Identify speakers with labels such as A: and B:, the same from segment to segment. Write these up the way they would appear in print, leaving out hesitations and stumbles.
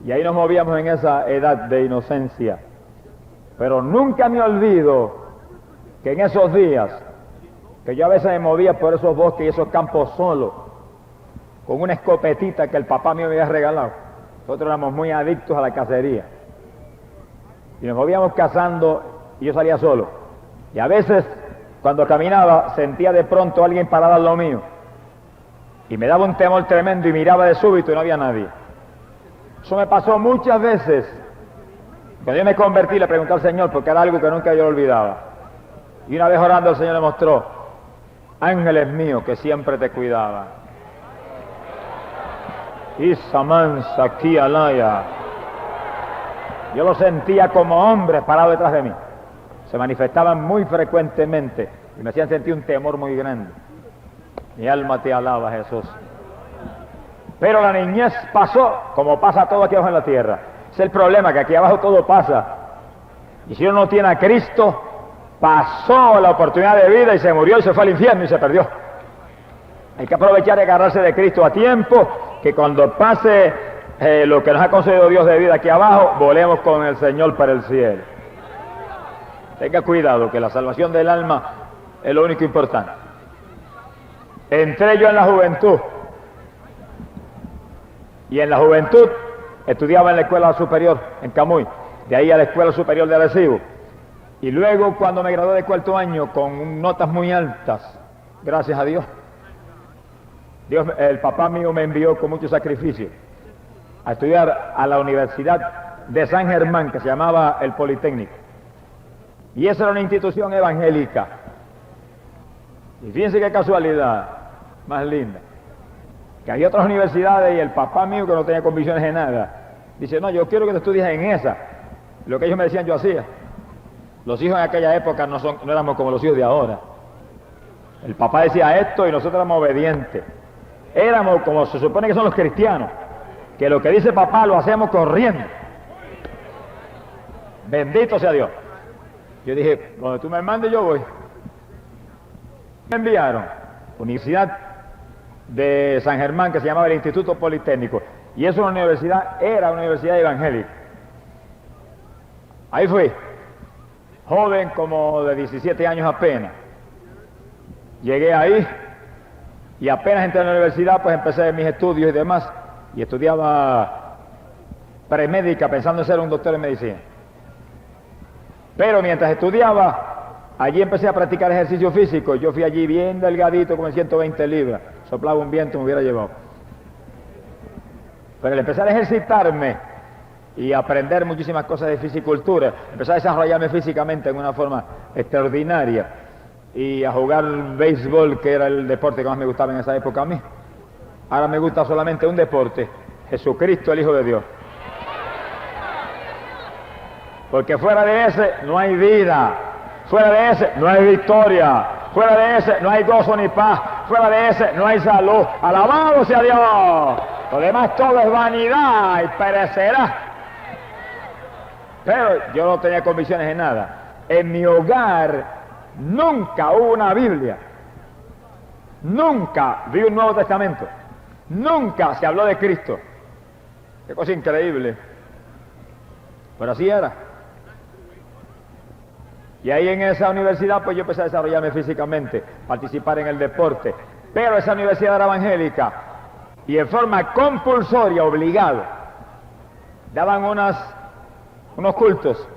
A: Y ahí nos movíamos en esa edad de inocencia. Pero nunca me olvido que en esos días, que yo a veces me movía por esos bosques y esos campos solo, con una escopetita que el papá mío me había regalado. Nosotros éramos muy adictos a la cacería. Y nos movíamos cazando y yo salía solo. Y a veces, cuando caminaba, sentía de pronto a alguien parado al lado mío. Y me daba un temor tremendo y miraba de súbito y no había nadie. Eso me pasó muchas veces. Cuando yo me convertí, le pregunté al Señor, porque era algo que nunca yo olvidaba. Y una vez orando, el Señor le mostró ángeles míos que siempre te cuidaban. Isa mansa aquí alaya. Yo lo sentía como hombres parados detrás de mí. Se manifestaban muy frecuentemente y me hacían sentir un temor muy grande. Mi alma te alaba, Jesús. Pero la niñez pasó como pasa todo aquí abajo en la tierra. Es el problema, que aquí abajo todo pasa. Y si uno no tiene a Cristo, pasó la oportunidad de vida y se murió y se fue al infierno y se perdió. Hay que aprovechar y agarrarse de Cristo a tiempo, que cuando pase lo que nos ha concedido Dios de vida aquí abajo, volemos con el Señor para el cielo. Tenga cuidado, que la salvación del alma es lo único importante. Entré yo en la juventud, y en la juventud estudiaba en la escuela superior en Camuy, de ahí a la escuela superior de Arecibo, y luego cuando me gradué de cuarto año con notas muy altas, gracias a Dios, el papá mío me envió con mucho sacrificio a estudiar a la Universidad de San Germán, que se llamaba el Politécnico, y esa era una institución evangélica. Y fíjense qué casualidad más linda, que hay otras universidades y el papá mío, que no tenía convicciones de nada, dice: no, yo quiero que te estudies en esa. Lo que ellos me decían yo hacía. Los hijos en aquella época no éramos como los hijos de ahora. El papá decía esto y nosotros éramos obedientes. Éramos como se supone que son los cristianos, que lo que dice papá lo hacemos corriendo. Bendito sea Dios. Yo dije: donde tú me mandes yo voy. Me enviaron Universidad de San Germán, que se llamaba el Instituto Politécnico, y es una universidad, era una universidad evangélica. Ahí fui, joven, como de 17 años apenas. Llegué ahí y apenas entré a la universidad, pues empecé mis estudios y demás, y estudiaba premédica pensando en ser un doctor en medicina. Pero mientras estudiaba, allí empecé a practicar ejercicio físico. Yo fui allí bien delgadito, como en 120 libras. Soplaba un viento, me hubiera llevado. Pero al empezar a ejercitarme y aprender muchísimas cosas de fisicultura, empecé a desarrollarme físicamente en una forma extraordinaria. Y a jugar béisbol, que era el deporte que más me gustaba en esa época a mí. Ahora me gusta solamente un deporte: Jesucristo, el Hijo de Dios. Porque fuera de ese no hay vida. Fuera de ese no hay victoria. Fuera de ese no hay gozo ni paz. Fuera de ese no hay salud. ¡Alabado sea Dios! Lo demás todo es vanidad y perecerá. Pero yo no tenía convicciones en nada. En mi hogar nunca hubo una Biblia. Nunca vi un Nuevo Testamento. Nunca se habló de Cristo. Qué cosa increíble. Pero así era. Y ahí en esa universidad pues yo empecé a desarrollarme físicamente, participar en el deporte. Pero esa universidad era evangélica y en forma compulsoria, obligado, daban unos cultos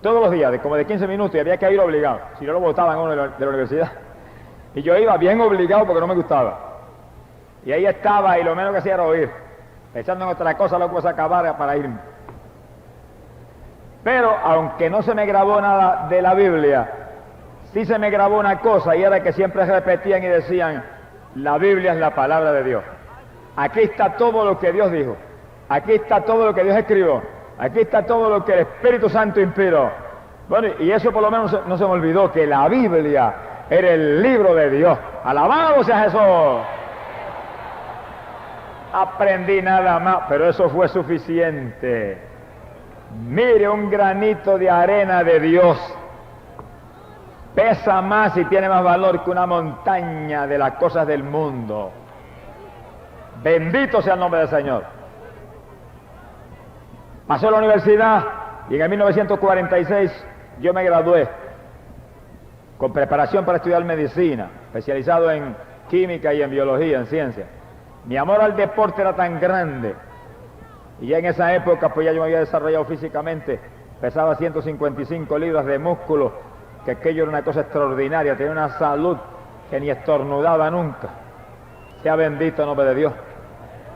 A: todos los días, como de 15 minutos, y había que ir obligado, si no lo botaban uno de la universidad. Y yo iba bien obligado porque no me gustaba. Y ahí estaba y lo menos que hacía era oír, pensando en otra cosa, luego se acabara para irme. Pero aunque no se me grabó nada de la Biblia, sí se me grabó una cosa, y era que siempre repetían y decían: la Biblia es la palabra de Dios. Aquí está todo lo que Dios dijo. Aquí está todo lo que Dios escribió. Aquí está todo lo que el Espíritu Santo inspiró. Bueno, y eso por lo menos no se me olvidó, que la Biblia era el libro de Dios. ¡Alabado sea Jesús! Aprendí nada más, pero eso fue suficiente. Mire, un granito de arena de Dios pesa más y tiene más valor que una montaña de las cosas del mundo. Bendito sea el nombre del Señor. Pasó a la universidad y en el 1946 yo me gradué con preparación para estudiar medicina, especializado en química y en biología, en ciencia. Mi amor al deporte era tan grande y ya en esa época pues ya yo me había desarrollado físicamente, pesaba 155 libras de músculo, que aquello era una cosa extraordinaria, tenía una salud que ni estornudaba nunca, sea bendito el nombre de Dios.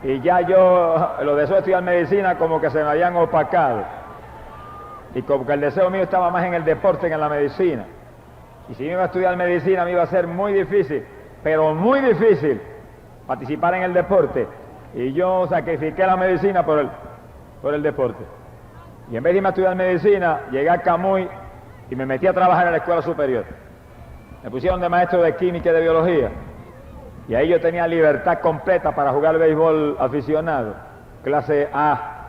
A: Y ya yo, los deseos de estudiar medicina como que se me habían opacado, y como que el deseo mío estaba más en el deporte que en la medicina. Y si me iba a estudiar medicina me iba a ser muy difícil, pero muy difícil, participar en el deporte. Y yo sacrifiqué la medicina por el deporte. Y en vez de irme a estudiar medicina, llegué a Camuy y me metí a trabajar en la escuela superior. Me pusieron de maestro de química y de biología. Y ahí yo tenía libertad completa para jugar béisbol aficionado, clase A,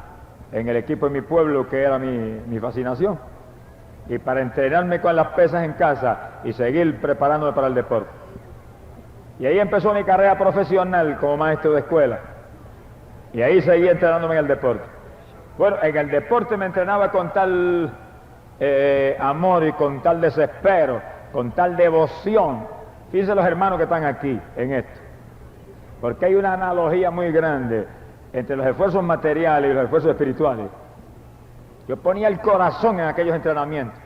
A: en el equipo de mi pueblo, que era mi fascinación. Y para entrenarme con las pesas en casa y seguir preparándome para el deporte. Y ahí empezó mi carrera profesional como maestro de escuela. Y ahí seguí entrenándome en el deporte. Bueno, en el deporte me entrenaba con tal amor y con tal desespero, con tal devoción. Fíjense los hermanos que están aquí en esto. Porque hay una analogía muy grande entre los esfuerzos materiales y los esfuerzos espirituales. Yo ponía el corazón en aquellos entrenamientos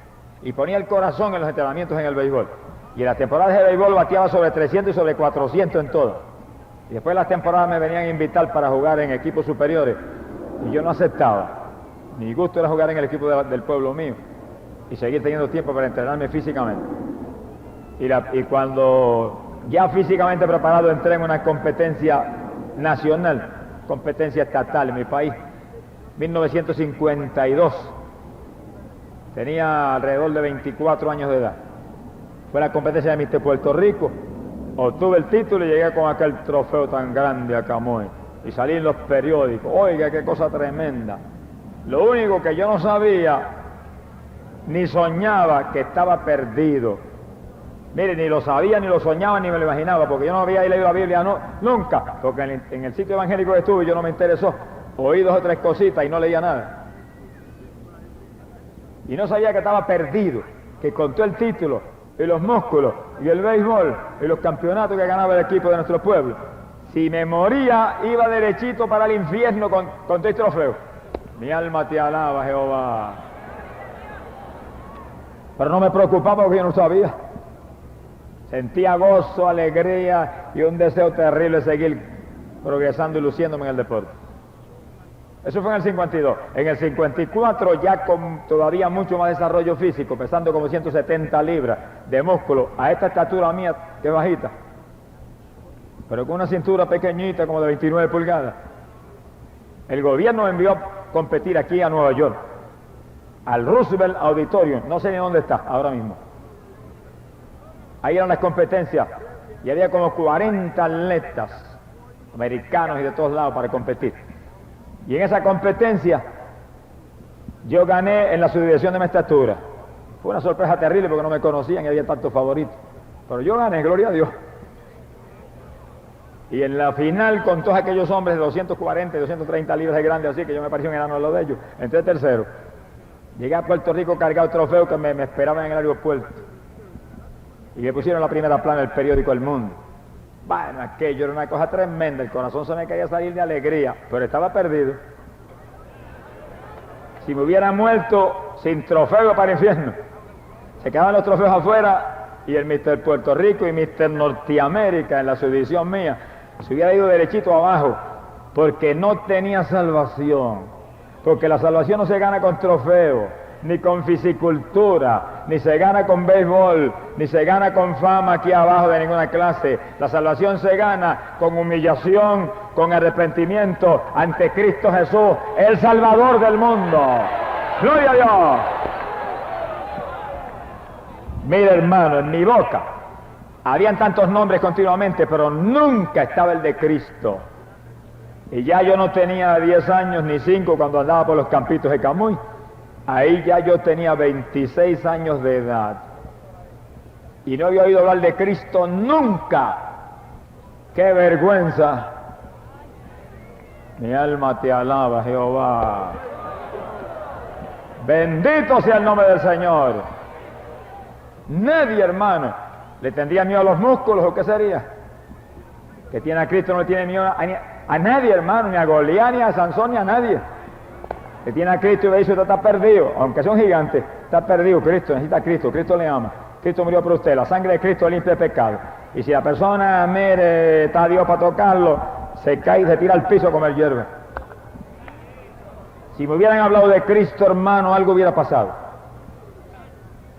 A: y ponía el corazón en los entrenamientos en el béisbol. Y en las temporadas de béisbol bateaba sobre 300 y sobre 400 en todas. Y después de las temporadas me venían a invitar para jugar en equipos superiores y yo no aceptaba. Mi gusto era jugar en el equipo del pueblo mío y seguir teniendo tiempo para entrenarme físicamente. Y cuando ya físicamente preparado entré en una competencia nacional, competencia estatal en mi país, 1952, tenía alrededor de 24 años de edad. Fue la competencia de Mister Puerto Rico, obtuve el título y llegué con aquel trofeo tan grande a Camuy y salí en los periódicos. Oiga, qué cosa tremenda. Lo único que yo no sabía ni soñaba, que estaba perdido. Mire, ni lo sabía, ni lo soñaba, ni me lo imaginaba, porque yo no había leído la Biblia nunca, porque en el sitio evangélico que estuve yo no me interesó. Oí 2 o 3 cositas y no leía nada. Y no sabía que estaba perdido, que con todo el título y los músculos y el béisbol y los campeonatos que ganaba el equipo de nuestro pueblo, si me moría iba derechito para el infierno con todo el trofeo. Mi alma te alaba, Jehová. Pero no me preocupaba porque yo no sabía. Sentía gozo, alegría y un deseo terrible de seguir progresando y luciéndome en el deporte. Eso fue en el 52. En el 54, ya con todavía mucho más desarrollo físico, pesando como 170 libras de músculo, a esta estatura mía, que es bajita, pero con una cintura pequeñita, como de 29 pulgadas, el gobierno me envió a competir aquí a Nueva York, al Roosevelt Auditorium, no sé ni dónde está ahora mismo. Ahí eran las competencias y había como 40 atletas americanos y de todos lados para competir. Y en esa competencia yo gané en la subdivisión de mi estatura. Fue una sorpresa terrible porque no me conocían y había tantos favoritos. Pero yo gané, gloria a Dios. Y en la final, con todos aquellos hombres de 240 y 230 libras de grande, así que yo me parecía un enano de lo de ellos, entré tercero. Llegué a Puerto Rico cargado trofeo que me esperaban en el aeropuerto. Y me pusieron la primera plana del periódico El Mundo. Bueno, aquello era una cosa tremenda, el corazón se me caía a salir de alegría, pero estaba perdido. Si me hubiera muerto sin trofeo para el infierno, se quedaban los trofeos afuera y el Mister Puerto Rico y Mister Norteamérica en la subdivisión mía se hubiera ido derechito abajo, porque no tenía salvación, porque la salvación no se gana con trofeo, ni con fisicultura, ni se gana con béisbol, ni se gana con fama aquí abajo de ninguna clase. La salvación se gana con humillación, con arrepentimiento ante Cristo Jesús, el Salvador del mundo. ¡Gloria a Dios! Mira, hermano, en mi boca habían tantos nombres continuamente, pero nunca estaba el de Cristo. Y ya yo no tenía 10 años ni 5 cuando andaba por los campitos de Camuy. Ahí ya yo tenía 26 años de edad y no había oído hablar de Cristo nunca. ¡Qué vergüenza! Mi alma te alaba, Jehová. Bendito sea el nombre del Señor. Nadie, hermano, le tendría miedo a los músculos, ¿o qué sería? Que tiene a Cristo no le tiene miedo a nadie, hermano, ni a Goliat, ni a Sansón, ni a nadie. Que tiene a Cristo y ve, usted está perdido, aunque sea un gigante, está perdido. Cristo necesita a Cristo, Cristo le ama. Cristo murió por usted, la sangre de Cristo limpia el pecado. Y si la persona, mire, está a Dios para tocarlo, se cae y se tira al piso a comer hierba. Si me hubieran hablado de Cristo, hermano, algo hubiera pasado.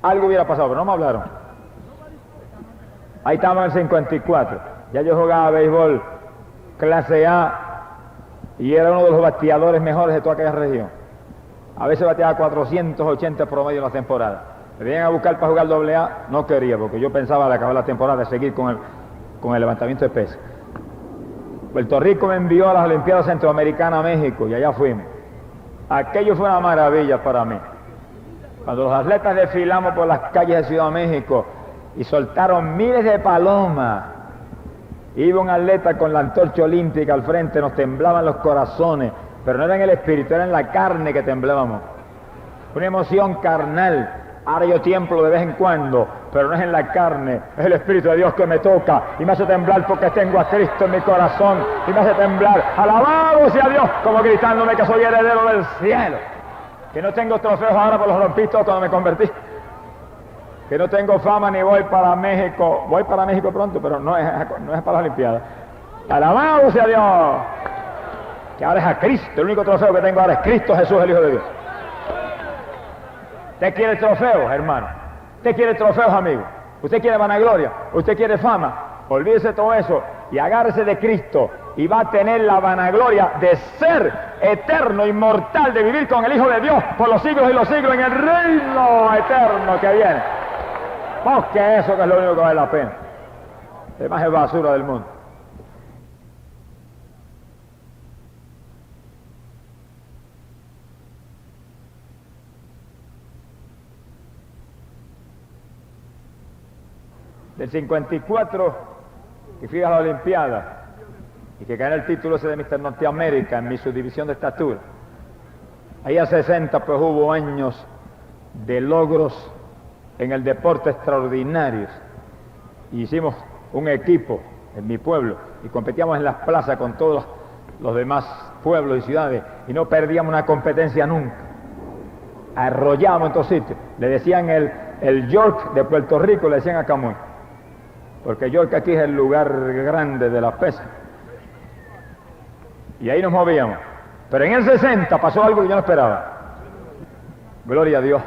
A: Algo hubiera pasado, pero no me hablaron. Ahí estamos en el 54. Ya yo jugaba béisbol clase A y era uno de los bateadores mejores de toda aquella región. A veces bateaba 480 promedio en la temporada. Me venían a buscar para jugar doble A, no quería, porque yo pensaba al acabar la temporada de seguir con el levantamiento de pesas. Puerto Rico me envió a las Olimpiadas Centroamericanas a México y allá fuimos. Aquello fue una maravilla para mí. Cuando los atletas desfilamos por las calles de Ciudad de México y soltaron miles de palomas, iba un atleta con la antorcha olímpica al frente, nos temblaban los corazones, pero no era en el espíritu, era en la carne que temblábamos. Una emoción carnal. Ahora yo tiemblo de vez en cuando, pero no es en la carne, es el Espíritu de Dios que me toca y me hace temblar porque tengo a Cristo en mi corazón y me hace temblar. Alabado sea Dios, como gritándome que soy heredero del cielo. Que no tengo trofeos ahora por los rompí todos cuando me convertí. Que no tengo fama ni voy para México. Voy para México pronto, pero no es para las Olimpiadas. Alabado sea Dios. Que ahora es a Cristo. El único trofeo que tengo ahora es Cristo Jesús, el Hijo de Dios. ¿Usted quiere trofeos, hermano? ¿Usted quiere trofeos, amigo? ¿Usted quiere vanagloria? ¿Usted quiere fama? Olvídese de todo eso y agárrese de Cristo y va a tener la vanagloria de ser eterno, inmortal, de vivir con el Hijo de Dios por los siglos y los siglos en el reino eterno que viene. Busque eso, que es lo único que vale la pena. Además es basura del mundo. Del 54, que fui a la Olimpiada y que gané el título ese de Mr. Norteamérica en mi subdivisión de estatura. Ahí a 60 pues hubo años de logros en el deporte extraordinarios. Y hicimos un equipo en mi pueblo y competíamos en las plazas con todos los demás pueblos y ciudades y no perdíamos una competencia nunca. Arrollábamos en todos sitios. Le decían el York de Puerto Rico, le decían a Camuy. Porque York aquí es el lugar grande de las pesas. Y ahí nos movíamos. Pero en el 60 pasó algo que yo no esperaba. Gloria a Dios.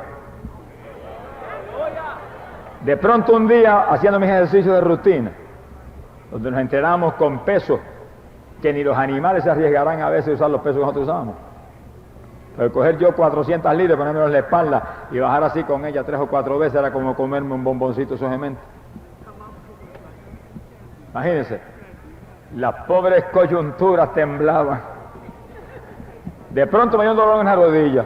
A: De pronto un día, haciendo mis ejercicios de rutina, donde nos entrenamos con pesos, que ni los animales se arriesgarán a veces a usar los pesos que nosotros usamos. Pero coger yo 400 libras, ponérmelos en la espalda y bajar así con ella 3 o 4 veces era como comerme un bomboncito suavemente. Imagínense, las pobres coyunturas temblaban. De pronto me dio un dolor en la rodilla.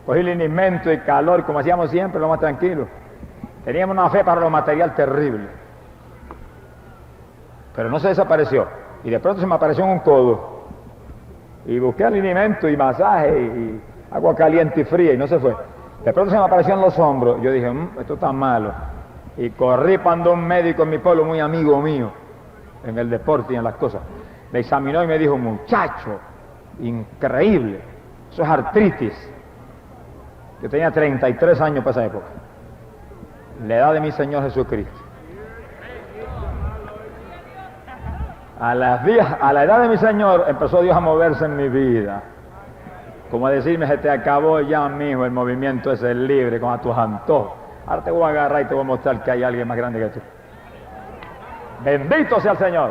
A: Cogí linimento y calor, como hacíamos siempre, lo más tranquilo. Teníamos una fe para lo material terrible. Pero no se desapareció. Y de pronto se me apareció en un codo. Y busqué alimento y masaje y agua caliente y fría y no se fue. De pronto se me apareció en los hombros. Yo dije, esto está malo. Y corrí para un médico en mi pueblo, muy amigo mío, en el deporte y en las cosas. Me examinó y me dijo, muchacho, increíble, eso es artritis. Yo tenía 33 años para esa época. La edad de mi Señor Jesucristo. A la edad de mi Señor empezó Dios a moverse en mi vida. Como a decirme, se te acabó ya, mijo, el movimiento ese libre, con a tus antojos. Ahora te voy a agarrar y te voy a mostrar que hay alguien más grande que tú. Bendito sea el Señor.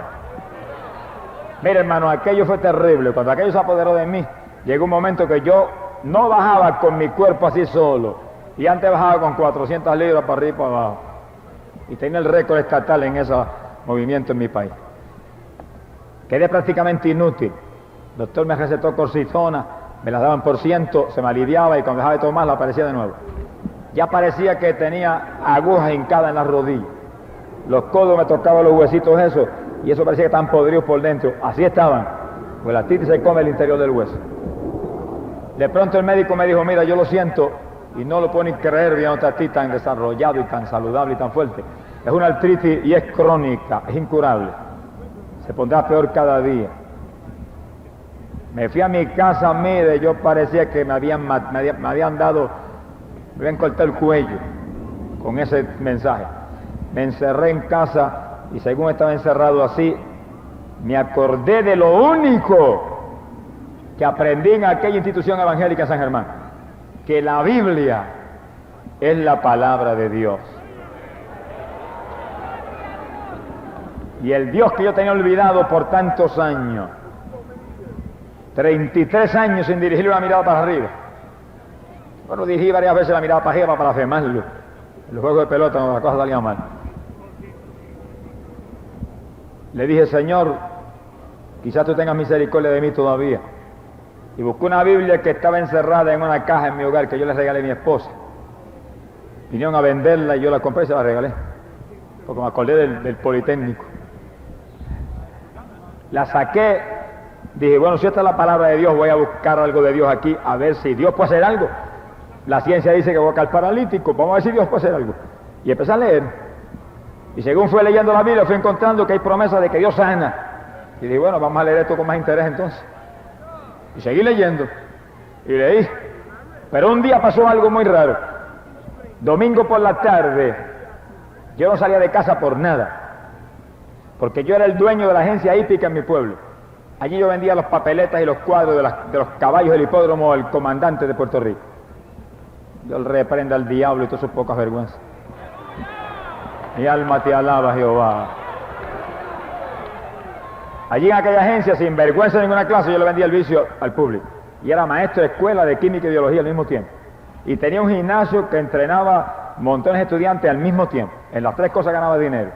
A: Mire, hermano, aquello fue terrible. Cuando aquello se apoderó de mí, llegó un momento que yo no bajaba con mi cuerpo así solo. Y antes bajaba con 400 libras para arriba y para abajo. Y tenía el récord estatal en ese movimiento en mi país. Quedé prácticamente inútil. El doctor me recetó cortisona, me las daban por ciento, se me aliviaba y cuando dejaba de tomar la aparecía de nuevo. Ya parecía que tenía agujas hincadas en las rodillas. Los codos me tocaban los huesitos esos y eso parecía que estaban podridos por dentro. Así estaban, pues la artritis se come el interior del hueso. De pronto el médico me dijo, mira, yo lo siento, y no lo puedo ni creer viéndote a ti tan desarrollado y tan saludable y tan fuerte. Es una artritis y es crónica, es incurable. Se pondrá peor cada día. Me fui a mi casa, mire, yo parecía que me habían cortado el cuello con ese mensaje. Me encerré en casa y según estaba encerrado así, me acordé de lo único que aprendí en aquella institución evangélica en San Germán, que la Biblia es la palabra de Dios. Y el Dios que yo tenía olvidado por tantos años, 33 años sin dirigirle una mirada para arriba. Bueno, dirigí varias veces la mirada para arriba para afirmarlo. En los juegos de pelota, no, la cosa salía mal. Le dije, Señor, quizás tú tengas misericordia de mí todavía. Y busqué una Biblia que estaba encerrada en una caja en mi hogar que yo le regalé a mi esposa. Vinieron a venderla y yo la compré y se la regalé. Porque me acordé del Politécnico. La saqué, dije, bueno, si esta es la palabra de Dios, voy a buscar algo de Dios aquí, a ver si Dios puede hacer algo. La ciencia dice que voy a caer paralítico, vamos a ver si Dios puede hacer algo. Y empecé a leer. Y según fui leyendo la Biblia, fui encontrando que hay promesas de que Dios sana. Y dije, bueno, vamos a leer esto con más interés entonces. Y seguí leyendo. Y leí. Pero un día pasó algo muy raro. Domingo por la tarde, yo no salía de casa por nada. Porque yo era el dueño de la agencia hípica en mi pueblo. Allí yo vendía los papeletas y los cuadros de los caballos del hipódromo del comandante de Puerto Rico. Yo le reprenda al diablo y todas sus pocas vergüenzas. Mi alma te alaba, Jehová. Allí en aquella agencia, sin vergüenza de ninguna clase, yo le vendía el vicio al público. Y era maestro de escuela de química y biología al mismo tiempo. Y tenía un gimnasio que entrenaba montones de estudiantes al mismo tiempo. En las tres cosas ganaba dinero.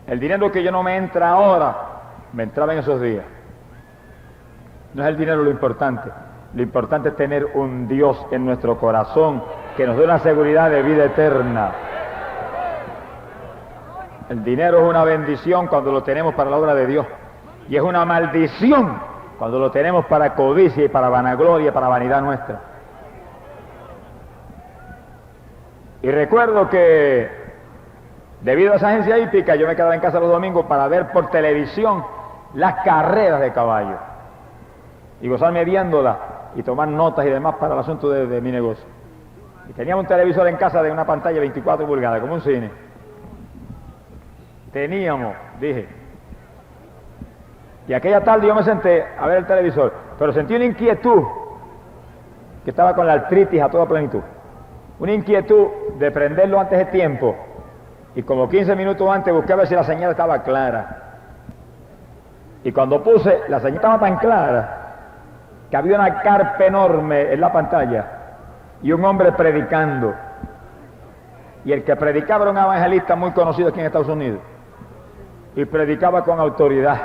A: El dinero que yo no me entra ahora, me entraba en esos días. No es el dinero lo importante es tener un Dios en nuestro corazón que nos dé una seguridad de vida eterna. El dinero es una bendición cuando lo tenemos para la obra de Dios, y es una maldición cuando lo tenemos para codicia y para vanagloria, para vanidad nuestra. Y recuerdo que debido a esa agencia hípica, yo me quedaba en casa los domingos para ver por televisión las carreras de caballos y gozarme viéndolas y tomar notas y demás para el asunto de mi negocio. Y teníamos un televisor en casa de una pantalla de 24 pulgadas, como un cine. Dije. Y aquella tarde yo me senté a ver el televisor, pero sentí una inquietud, que estaba con la artritis a toda plenitud. Una inquietud de prenderlo antes de tiempo. Y como 15 minutos antes busqué a ver si la señal estaba clara. Y cuando puse, la señal estaba tan clara que había una carpa enorme en la pantalla y un hombre predicando. Y el que predicaba era un evangelista muy conocido aquí en Estados Unidos. Y predicaba con autoridad.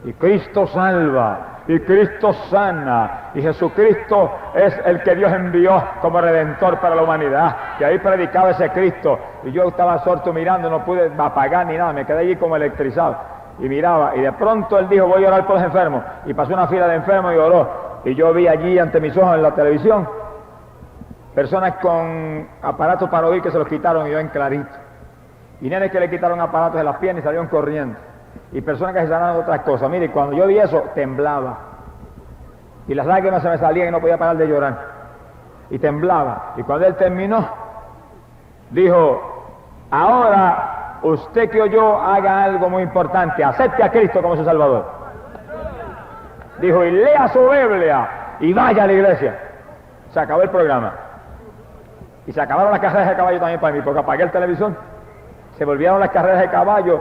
A: Y Cristo salva, y Cristo sana, y Jesucristo es el que Dios envió como redentor para la humanidad. Y ahí predicaba ese Cristo. Y yo estaba absorto mirando, no pude apagar ni nada, me quedé allí como electrizado. Y miraba, y de pronto él dijo, voy a orar por los enfermos. Y pasó una fila de enfermos y oró. Y yo vi allí ante mis ojos en la televisión personas con aparatos para oír que se los quitaron y yo en clarito. Y nenes que le quitaron aparatos de las piernas y salieron corriendo. Y personas que se sanaron de otras cosas. Mire, cuando yo vi eso, temblaba. Y las lágrimas se me salían y no podía parar de llorar. Y temblaba. Y cuando él terminó, dijo, ahora usted que oyó haga algo muy importante. Acepte a Cristo como su Salvador. Dijo, y lea su Biblia y vaya a la iglesia. Se acabó el programa. Y se acabaron las carreras de caballo también para mí, porque apagué el televisor. Se volvieron las carreras de caballo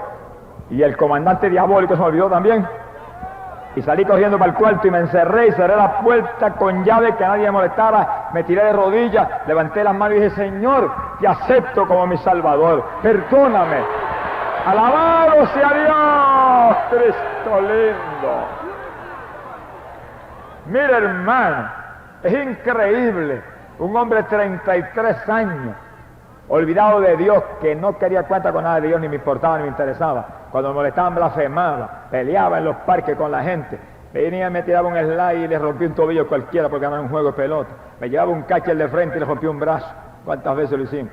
A: y el comandante diabólico se me olvidó también. Y salí corriendo para el cuarto y me encerré y cerré la puerta con llave que nadie me molestara. Me tiré de rodillas, levanté las manos y dije, Señor, te acepto como mi Salvador. Perdóname. Alabado sea Dios, Cristo lindo. Mira, hermano, es increíble. Un hombre de 33 años, olvidado de Dios, que no quería cuenta con nada de Dios, ni me importaba, ni me interesaba. Cuando me molestaban, blasfemaba, peleaba en los parques con la gente. Venía, me tiraba un slide y le rompí un tobillo cualquiera porque ganaba un juego de pelota. Me llevaba un catcher de frente y le rompí un brazo. ¿Cuántas veces lo hicimos?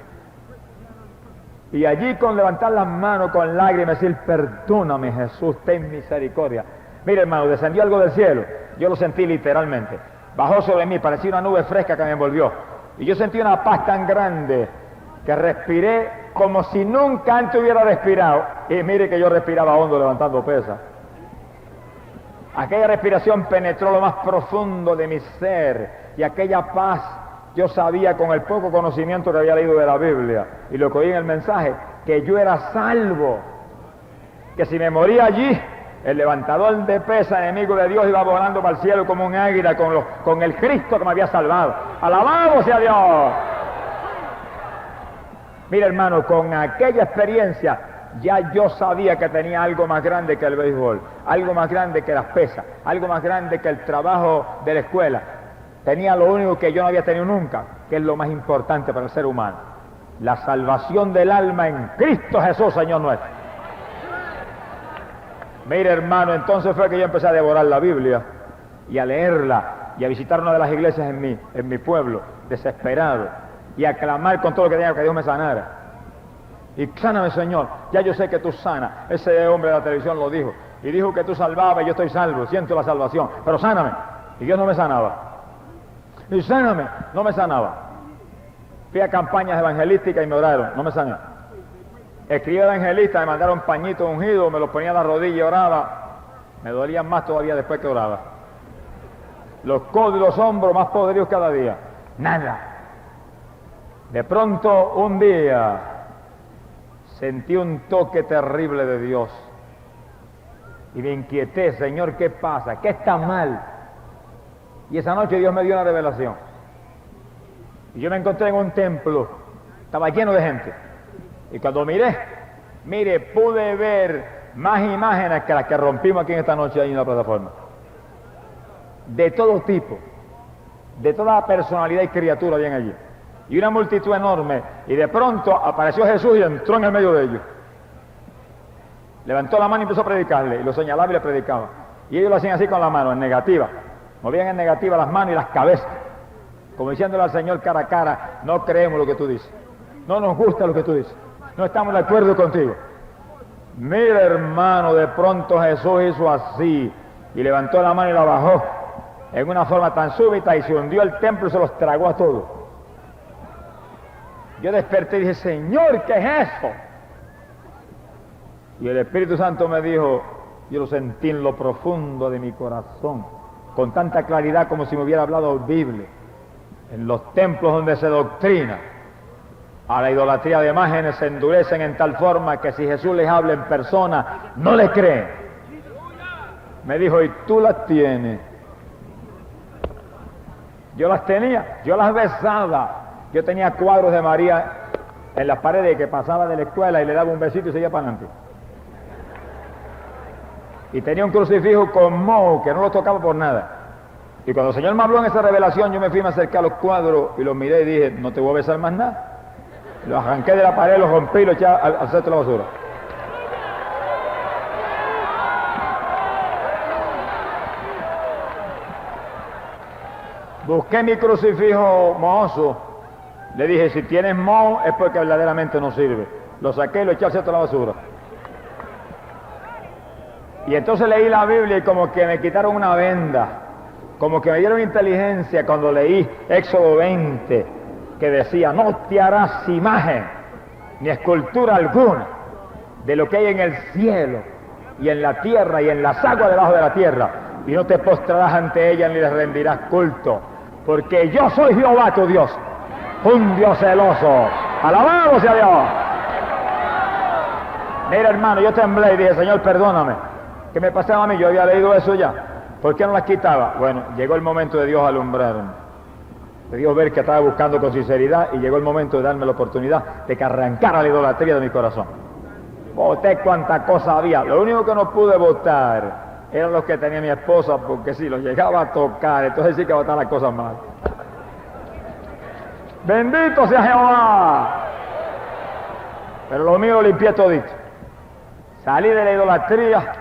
A: Y allí con levantar las manos con lágrimas y decir, perdóname Jesús, ten misericordia. Mire hermano, descendió algo del cielo. Yo lo sentí literalmente. Bajó sobre mí, parecía una nube fresca que me envolvió. Y yo sentí una paz tan grande que respiré como si nunca antes hubiera respirado. Y mire que yo respiraba hondo levantando pesas. Aquella respiración penetró lo más profundo de mi ser. Y aquella paz, yo sabía con el poco conocimiento que había leído de la Biblia y lo que oí en el mensaje, que yo era salvo. Que si me moría allí, el levantador de pesas, enemigo de Dios, iba volando para el cielo como un águila con el Cristo que me había salvado. ¡Alabado sea Dios! Mira hermano, con aquella experiencia ya yo sabía que tenía algo más grande que el béisbol, algo más grande que las pesas, algo más grande que el trabajo de la escuela. Tenía lo único que yo no había tenido nunca, que es lo más importante para el ser humano: la salvación del alma en Cristo Jesús, Señor nuestro. Mire hermano, entonces fue que yo empecé a devorar la Biblia y a leerla y a visitar una de las iglesias en mi pueblo, desesperado, y a clamar con todo lo que tenía que Dios me sanara. Y sáname Señor, ya yo sé que tú sanas. Ese hombre de la televisión lo dijo, y dijo que tú salvabas y yo estoy salvo, siento la salvación, pero sáname. Y Dios no me sanaba. Y sáname, no me sanaba. Fui a campañas evangelísticas y me oraron, no me sané. Escribí evangelista, me mandaron pañitos ungidos, me los ponía a la rodilla y oraba. Me dolían más todavía después que oraba. Los codos y los hombros más poderosos cada día. Nada. De pronto, un día, sentí un toque terrible de Dios. Y me inquieté, Señor, ¿qué pasa? ¿Qué está mal? Y esa noche Dios me dio una revelación. Y yo me encontré en un templo, estaba lleno de gente. Y cuando mire, pude ver más imágenes que las que rompimos aquí en esta noche ahí en la plataforma. De todo tipo, de toda personalidad y criatura habían allí. Y una multitud enorme. Y de pronto apareció Jesús y entró en el medio de ellos. Levantó la mano y empezó a predicarle. Y lo señalaba y le predicaba. Y ellos lo hacían así con la mano, en negativa. Movían en negativa las manos y las cabezas. Como diciéndole al Señor cara a cara, no creemos lo que tú dices. No nos gusta lo que tú dices. No estamos de acuerdo contigo. Mira hermano, de pronto Jesús hizo así y levantó la mano y la bajó en una forma tan súbita y se hundió el templo y se los tragó a todos. Yo desperté y dije, Señor, ¿qué es eso? Y el Espíritu Santo me dijo, yo lo sentí en lo profundo de mi corazón, con tanta claridad como si me hubiera hablado Biblia. En los templos donde se doctrina a la idolatría de imágenes se endurecen en tal forma que si Jesús les habla en persona, no le creen. Me dijo, y tú las tienes. Yo las tenía, yo las besaba. Yo tenía cuadros de María en las paredes que pasaba de la escuela y le daba un besito y seguía para adelante. Y tenía un crucifijo con moho que no lo tocaba por nada. Y cuando el Señor me habló en esa revelación, yo me fui a acercar a los cuadros y los miré y dije, no te voy a besar más nada. Los arranqué de la pared, los rompí y los eché al cesto de la basura. Busqué mi crucifijo mohoso. Le dije, si tienes moho es porque verdaderamente no sirve. Lo saqué y lo eché al cesto de la basura. Y entonces leí la Biblia y como que me quitaron una venda. Como que me dieron inteligencia cuando leí Éxodo 20, que decía, no te harás imagen, ni escultura alguna, de lo que hay en el cielo, y en la tierra, y en las aguas debajo de la tierra, y no te postrarás ante ella, ni les rendirás culto, porque yo soy Jehová tu Dios, un Dios celoso. ¡Alabado sea Dios! Mira hermano, yo temblé y dije, Señor, perdóname. ¿Qué me pasaba a mí? Yo había leído eso ya. ¿Por qué no las quitaba? Bueno, llegó el momento de Dios alumbrarme, de Dios ver que estaba buscando con sinceridad, y llegó el momento de darme la oportunidad de que arrancara la idolatría de mi corazón. Boté cuánta cosa había. Lo único que no pude botar eran los que tenía mi esposa, porque si los llegaba a tocar, entonces sí que botar las cosas mal. Bendito sea Jehová. Pero lo mío lo limpié todito. Salí de la idolatría,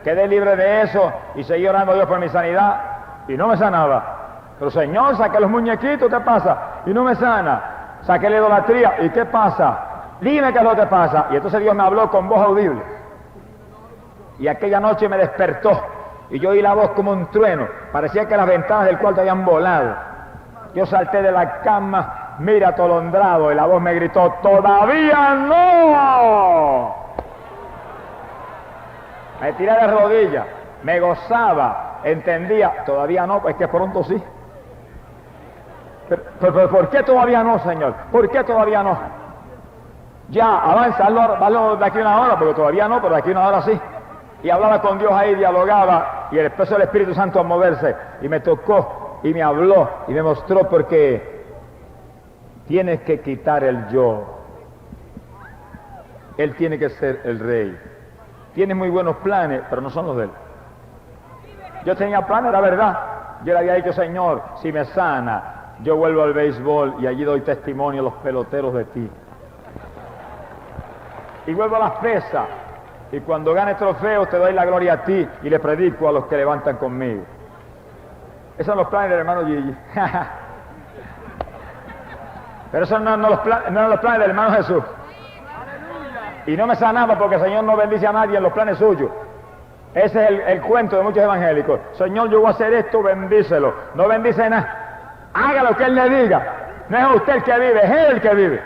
A: quedé libre de eso y seguí orando a Dios por mi sanidad y no me sanaba. Pero Señor, saqué los muñequitos, ¿qué pasa? Y no me sana. Saqué la idolatría, ¿y qué pasa? Dime qué es lo que pasa. Y entonces Dios me habló con voz audible. Y aquella noche me despertó y yo oí la voz como un trueno. Parecía que las ventanas del cuarto habían volado. Yo salté de la cama, mira, atolondrado, y la voz me gritó, ¡todavía no! Me tiré de rodillas, me gozaba, entendía, todavía no, pues que pronto sí. Pero ¿por qué todavía no, Señor? ¿Por qué todavía no? Ya, avanza, hazlo de aquí a una hora, porque todavía no, pero de aquí a una hora sí. Y hablaba con Dios ahí, dialogaba, y el peso del Espíritu Santo a moverse, y me tocó, y me habló, y me mostró porque tienes que quitar el yo. Él tiene que ser el rey. Tiene muy buenos planes, pero no son los de él. Yo tenía planes, era verdad. Yo le había dicho, Señor, si me sana, yo vuelvo al béisbol y allí doy testimonio a los peloteros de ti. Y vuelvo a las pesas. Y cuando gane trofeos te doy la gloria a ti y le predico a los que levantan conmigo. Esos son los planes del hermano Gigi. Pero esos no eran los planes del hermano Jesús. Y no me sanaba porque el Señor no bendice a nadie en los planes suyos. Ese es el cuento de muchos evangélicos. Señor, yo voy a hacer esto, bendícelo. No bendice nada. Haga lo que Él le diga. No es usted el que vive, es Él el que vive.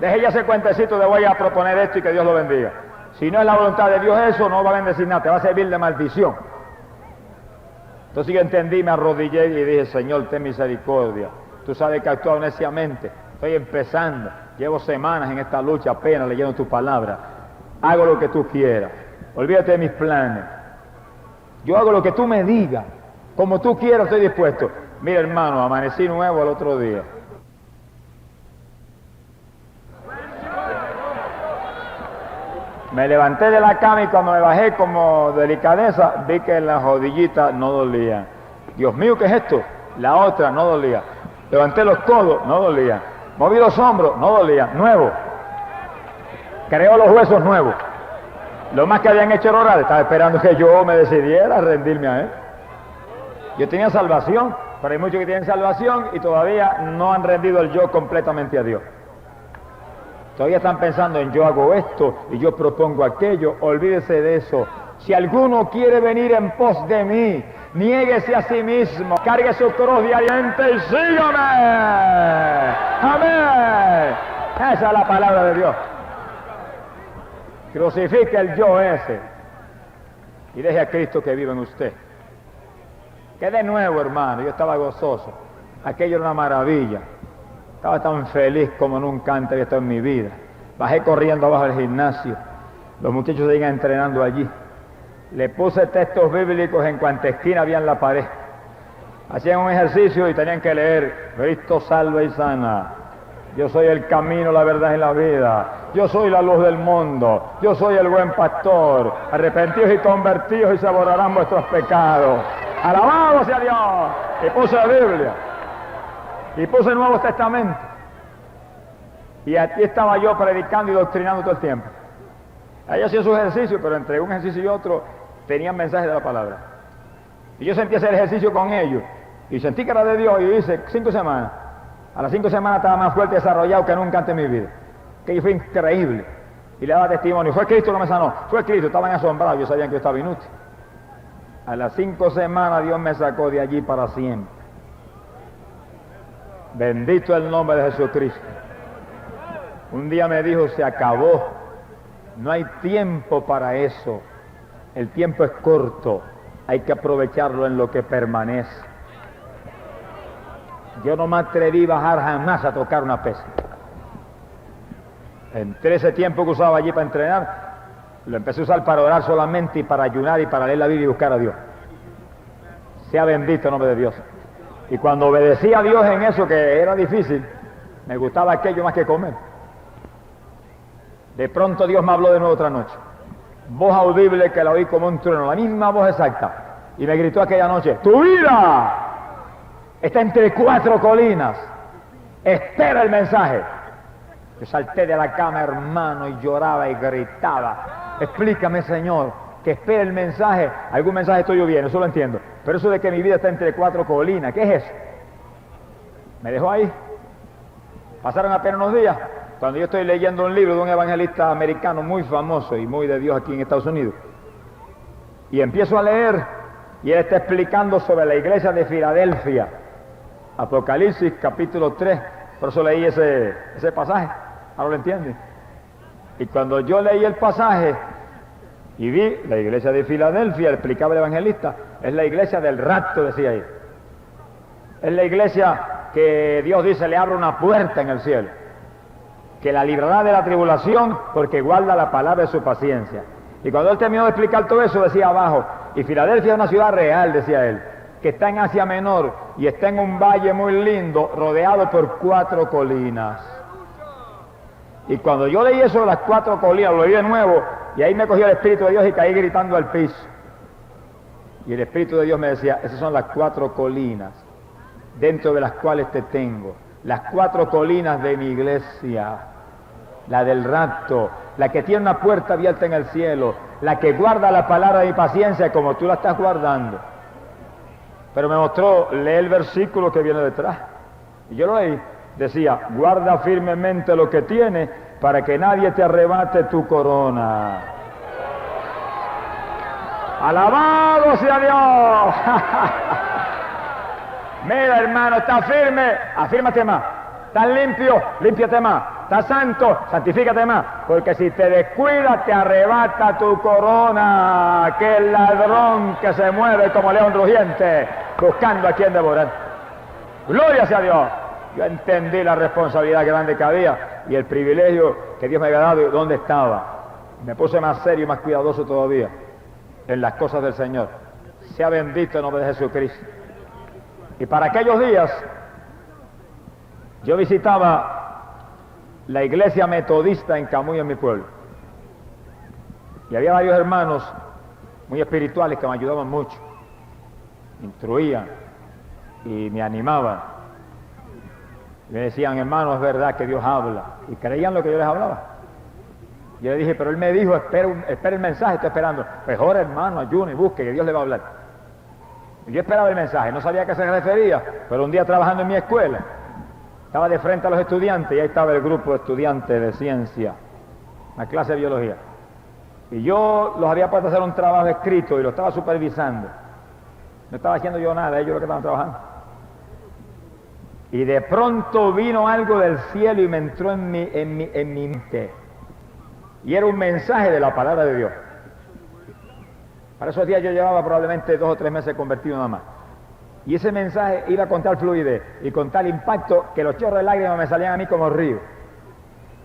A: Deje ya ese cuentecito de voy a proponer esto y que Dios lo bendiga. Si no es la voluntad de Dios eso, no va a bendecir nada, te va a servir de maldición. Entonces yo entendí, me arrodillé y dije, Señor, ten misericordia. Tú sabes que he actuado neciamente, estoy empezando, llevo semanas en esta lucha apenas leyendo tu palabra. Hago lo que tú quieras, olvídate de mis planes. Yo hago lo que tú me digas, como tú quieras estoy dispuesto. Mira hermano, amanecí nuevo el otro día. Me levanté de la cama y cuando me bajé como delicadeza, vi que la rodillita no dolía. Dios mío, ¿qué es esto? La otra no dolía. Levanté los codos, no dolía. Moví los hombros, no dolía. Nuevo. Creó los huesos nuevos. Lo más que habían hecho era orar. Estaba esperando que yo me decidiera a rendirme a Él. Yo tenía salvación, pero hay muchos que tienen salvación y todavía no han rendido el yo completamente a Dios. Todavía están pensando en yo hago esto y yo propongo aquello. Olvídese de eso. Si alguno quiere venir en pos de mí, niéguese a sí mismo, cargue su cruz diariamente y sígame. Amén. Esa es la palabra de Dios. Crucifique el yo ese y deje a Cristo que viva en usted. Que de nuevo, hermano, yo estaba gozoso. Aquello era una maravilla. Estaba tan feliz como nunca antes había estado en mi vida. Bajé corriendo abajo del gimnasio. Los muchachos seguían entrenando allí. Le puse textos bíblicos en cuanta esquina había en la pared. Hacían un ejercicio y tenían que leer: Cristo salva y sana. Yo soy el camino, la verdad y la vida. Yo soy la luz del mundo. Yo soy el buen pastor. Arrepentidos y convertidos y se borrarán vuestros pecados. Alabado sea Dios. Y puse la Biblia. Y puse el Nuevo Testamento. Y aquí estaba yo predicando y doctrinando todo el tiempo. Ellos hacían su ejercicio, pero entre un ejercicio y otro tenían mensajes de la palabra. Y yo sentí hacer ejercicio con ellos. Y sentí que era de Dios y hice 5 semanas. A las 5 semanas estaba más fuerte y desarrollado que nunca antes en mi vida. Que fue increíble. Y le daba testimonio. Fue Cristo que me sanó. Fue Cristo. Estaban asombrados. Ellos sabían que yo estaba inútil. A las 5 semanas Dios me sacó de allí para siempre. Bendito el nombre de Jesucristo. Un día me dijo, se acabó. No hay tiempo para eso. El tiempo es corto. Hay que aprovecharlo en lo que permanece. Yo no me atreví a bajar jamás a tocar una pesa. Entre ese tiempo que usaba allí para entrenar, lo empecé a usar para orar solamente y para ayunar y para leer la Biblia y buscar a Dios. Sea bendito el nombre de Dios. Y cuando obedecí a Dios en eso que era difícil, me gustaba aquello más que comer. De pronto Dios me habló de nuevo otra noche. Voz audible que la oí como un trueno, la misma voz exacta. Y me gritó aquella noche: ¡tu vida está entre 4 colinas! ¡Espera el mensaje! Yo salté de la cama, hermano, y lloraba y gritaba. explícame, Señor, que espere el mensaje. Algún mensaje tuyo viene, eso lo entiendo. Pero eso de que mi vida está entre 4 colinas, ¿qué es eso? Me dejó ahí. Pasaron apenas unos días, cuando yo estoy leyendo un libro de un evangelista americano muy famoso y muy de Dios aquí en Estados Unidos. Y empiezo a leer, y él está explicando sobre la iglesia de Filadelfia. Apocalipsis capítulo 3, por eso leí ese pasaje, ahora lo entienden. Y cuando yo leí el pasaje y vi la iglesia de Filadelfia, explicaba el evangelista, es la iglesia del rapto, decía ahí. Es la iglesia que Dios dice le abre una puerta en el cielo, que la librará de la tribulación porque guarda la palabra de su paciencia. Y cuando él terminó de explicar todo eso, decía abajo, y Filadelfia es una ciudad real, decía él, que está en Asia Menor y está en un valle muy lindo, rodeado por 4 colinas. Y cuando yo leí eso de las 4 colinas, lo leí de nuevo, y ahí me cogió el Espíritu de Dios y caí gritando al piso. Y el Espíritu de Dios me decía, esas son las 4 colinas, dentro de las cuales te tengo. Las 4 colinas de mi iglesia, la del rapto, la que tiene una puerta abierta en el cielo, la que guarda la palabra de mi paciencia como tú la estás guardando. Pero me mostró, lee el versículo que viene detrás. Y yo lo leí, decía, guarda firmemente lo que tienes para que nadie te arrebate tu corona. ¡Alabado sea Dios! Mira, hermano, está firme, afírmate más. Estás limpio, límpiate más. Estás santo, santifícate más. Porque si te descuidas, te arrebata tu corona. Aquel ladrón que se mueve como león rugiente, buscando a quien devorar. Gloria sea a Dios. Yo entendí la responsabilidad grande que había y el privilegio que Dios me había dado y dónde estaba. Me puse más serio y más cuidadoso todavía en las cosas del Señor. Sea bendito el nombre de Jesucristo. Y para aquellos días, yo visitaba la iglesia metodista en Camuy, en mi pueblo. Y había varios hermanos muy espirituales que me ayudaban mucho, me instruían y me animaban. Me decían, hermano, es verdad que Dios habla. Y creían lo que yo les hablaba. Yo le dije, pero él me dijo, espera el mensaje, estoy esperando. Mejor, hermano, ayune y busque, que Dios le va a hablar. Y yo esperaba el mensaje, no sabía a qué se refería, pero un día trabajando en mi escuela, estaba de frente a los estudiantes y ahí estaba el grupo de estudiantes de ciencia, la clase de biología. Y yo los había puesto a hacer un trabajo escrito y lo estaba supervisando. No estaba haciendo yo nada, ellos lo que estaban trabajando. Y de pronto vino algo del cielo y me entró en mi mente. Y era un mensaje de la palabra de Dios. Para esos días yo llevaba probablemente 2 o 3 meses convertido nada más. Y ese mensaje iba con tal fluidez y con tal impacto que los chorros de lágrimas me salían a mí como río.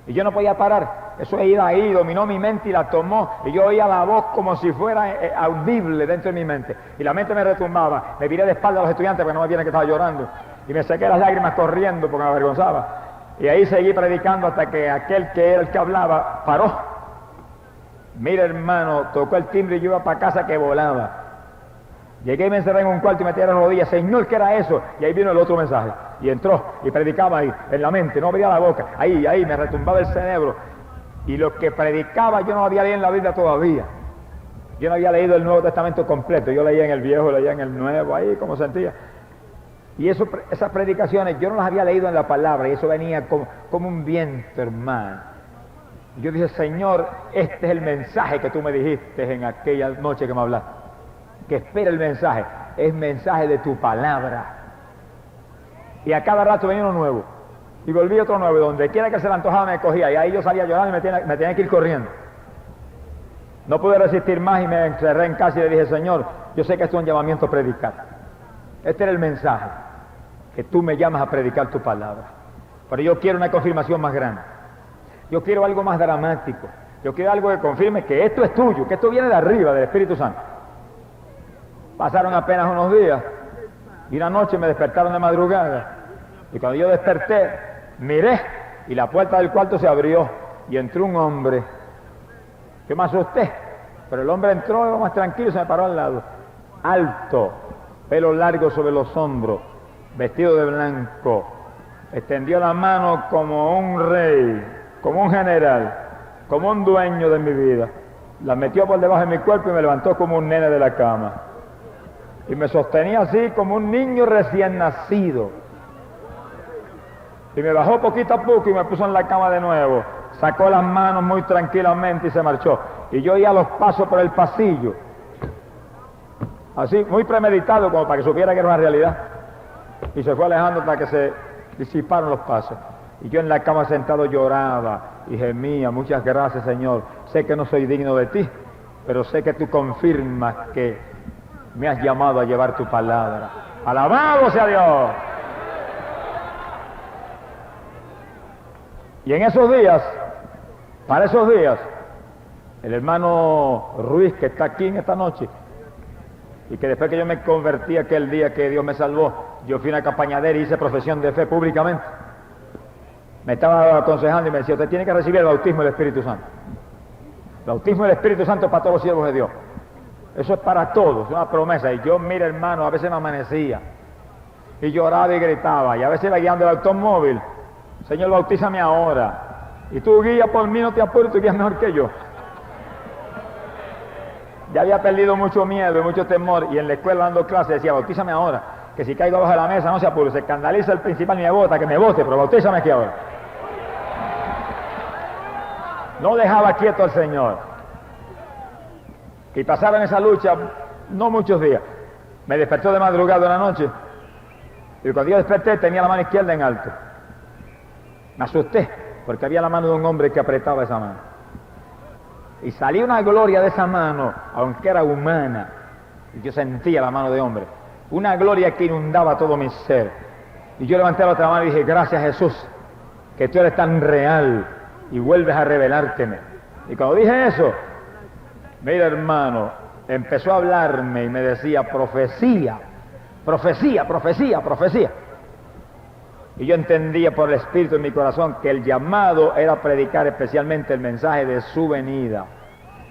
A: Y yo no podía parar. Eso iba ahí, dominó mi mente y la tomó. Y yo oía la voz como si fuera audible dentro de mi mente. Y la mente me retumbaba. Me viré de espalda a los estudiantes porque no me vieron que estaba llorando. Y me saqué las lágrimas corriendo porque me avergonzaba. Y ahí seguí predicando hasta que aquel que era el que hablaba paró. Mira, hermano, tocó el timbre y yo iba para casa que volaba. Llegué y me encerré en un cuarto y me tiré las rodillas. Señor, ¿qué era eso? Y ahí vino el otro mensaje. Y entró y predicaba ahí, en la mente, no abría la boca. Ahí, me retumbaba el cerebro. Y lo que predicaba yo no había leído en la Biblia todavía. Yo no había leído el Nuevo Testamento completo. Yo leía en el Viejo, leía en el Nuevo, ahí como sentía. Y esas predicaciones yo no las había leído en la palabra. Y eso venía como un viento, hermano. Y yo dije, Señor, este es el mensaje que tú me dijiste en aquella noche que me hablaste. Que espera el mensaje. Es mensaje de tu palabra. Y a cada rato venía uno nuevo. Y volví otro nuevo. Y donde quiera que se le antojaba me cogía. Y ahí yo salía llorando y me tenía que ir corriendo. No pude resistir más y me encerré en casa y le dije, Señor, yo sé que esto es un llamamiento a predicar. Este era el mensaje. Que tú me llamas a predicar tu palabra. Pero yo quiero una confirmación más grande. Yo quiero algo más dramático. Yo quiero algo que confirme que esto es tuyo, que esto viene de arriba, del Espíritu Santo. Pasaron apenas unos días y una noche me despertaron de madrugada. Y cuando yo desperté, miré y la puerta del cuarto se abrió y entró un hombre. Yo me asusté, pero el hombre entró más tranquilo y se me paró al lado. Alto, pelo largo sobre los hombros, vestido de blanco. Extendió la mano como un rey, como un general, como un dueño de mi vida. la metió por debajo de mi cuerpo y me levantó como un nene de la cama. Y me sostenía así como un niño recién nacido. Y me bajó poquito a poco y me puso en la cama de nuevo. Sacó las manos muy tranquilamente y se marchó. Y yo oía los pasos por el pasillo. Así, muy premeditado, como para que supiera que era una realidad. Y se fue alejando hasta que se disiparon los pasos. Y yo en la cama sentado lloraba y gemía: muchas gracias, Señor. Sé que no soy digno de ti, pero sé que tú confirmas que me has llamado a llevar tu palabra. ¡Alabado sea Dios! Y en esos días, para esos días, el hermano Ruiz, que está aquí en esta noche, y que después que yo me convertí aquel día que Dios me salvó, yo fui a una campañadera y hice profesión de fe públicamente. Me estaba aconsejando y me decía: usted tiene que recibir el bautismo del Espíritu Santo. El bautismo del Espíritu Santo es para todos los siervos de Dios. Eso es para todos, es una promesa. Y yo, mira, hermano, a veces me amanecía y lloraba y gritaba, y a veces iba guiando el automóvil: Señor, bautízame ahora. Y tú guía por mí, no te apures, tú guías mejor que yo. Ya había perdido mucho miedo y mucho temor, y en la escuela dando clases decía: bautízame ahora, que si caigo abajo de la mesa no se apure, se escandaliza el principal y me bota, que me bote, pero bautízame aquí ahora. No dejaba quieto al Señor. Y pasaron esa lucha no muchos días. Me despertó de madrugada una noche, y cuando yo desperté tenía la mano izquierda en alto. Me asusté, porque había la mano de un hombre que apretaba esa mano. Y salía una gloria de esa mano, aunque era humana, y yo sentía la mano de hombre. Una gloria que inundaba todo mi ser. Y yo levanté la otra mano y dije: gracias, Jesús, que tú eres tan real y vuelves a revelárteme. Y cuando dije eso, mira, hermano, empezó a hablarme y me decía: profecía, profecía, profecía, profecía. Y yo entendía por el Espíritu en mi corazón que el llamado era predicar especialmente el mensaje de su venida,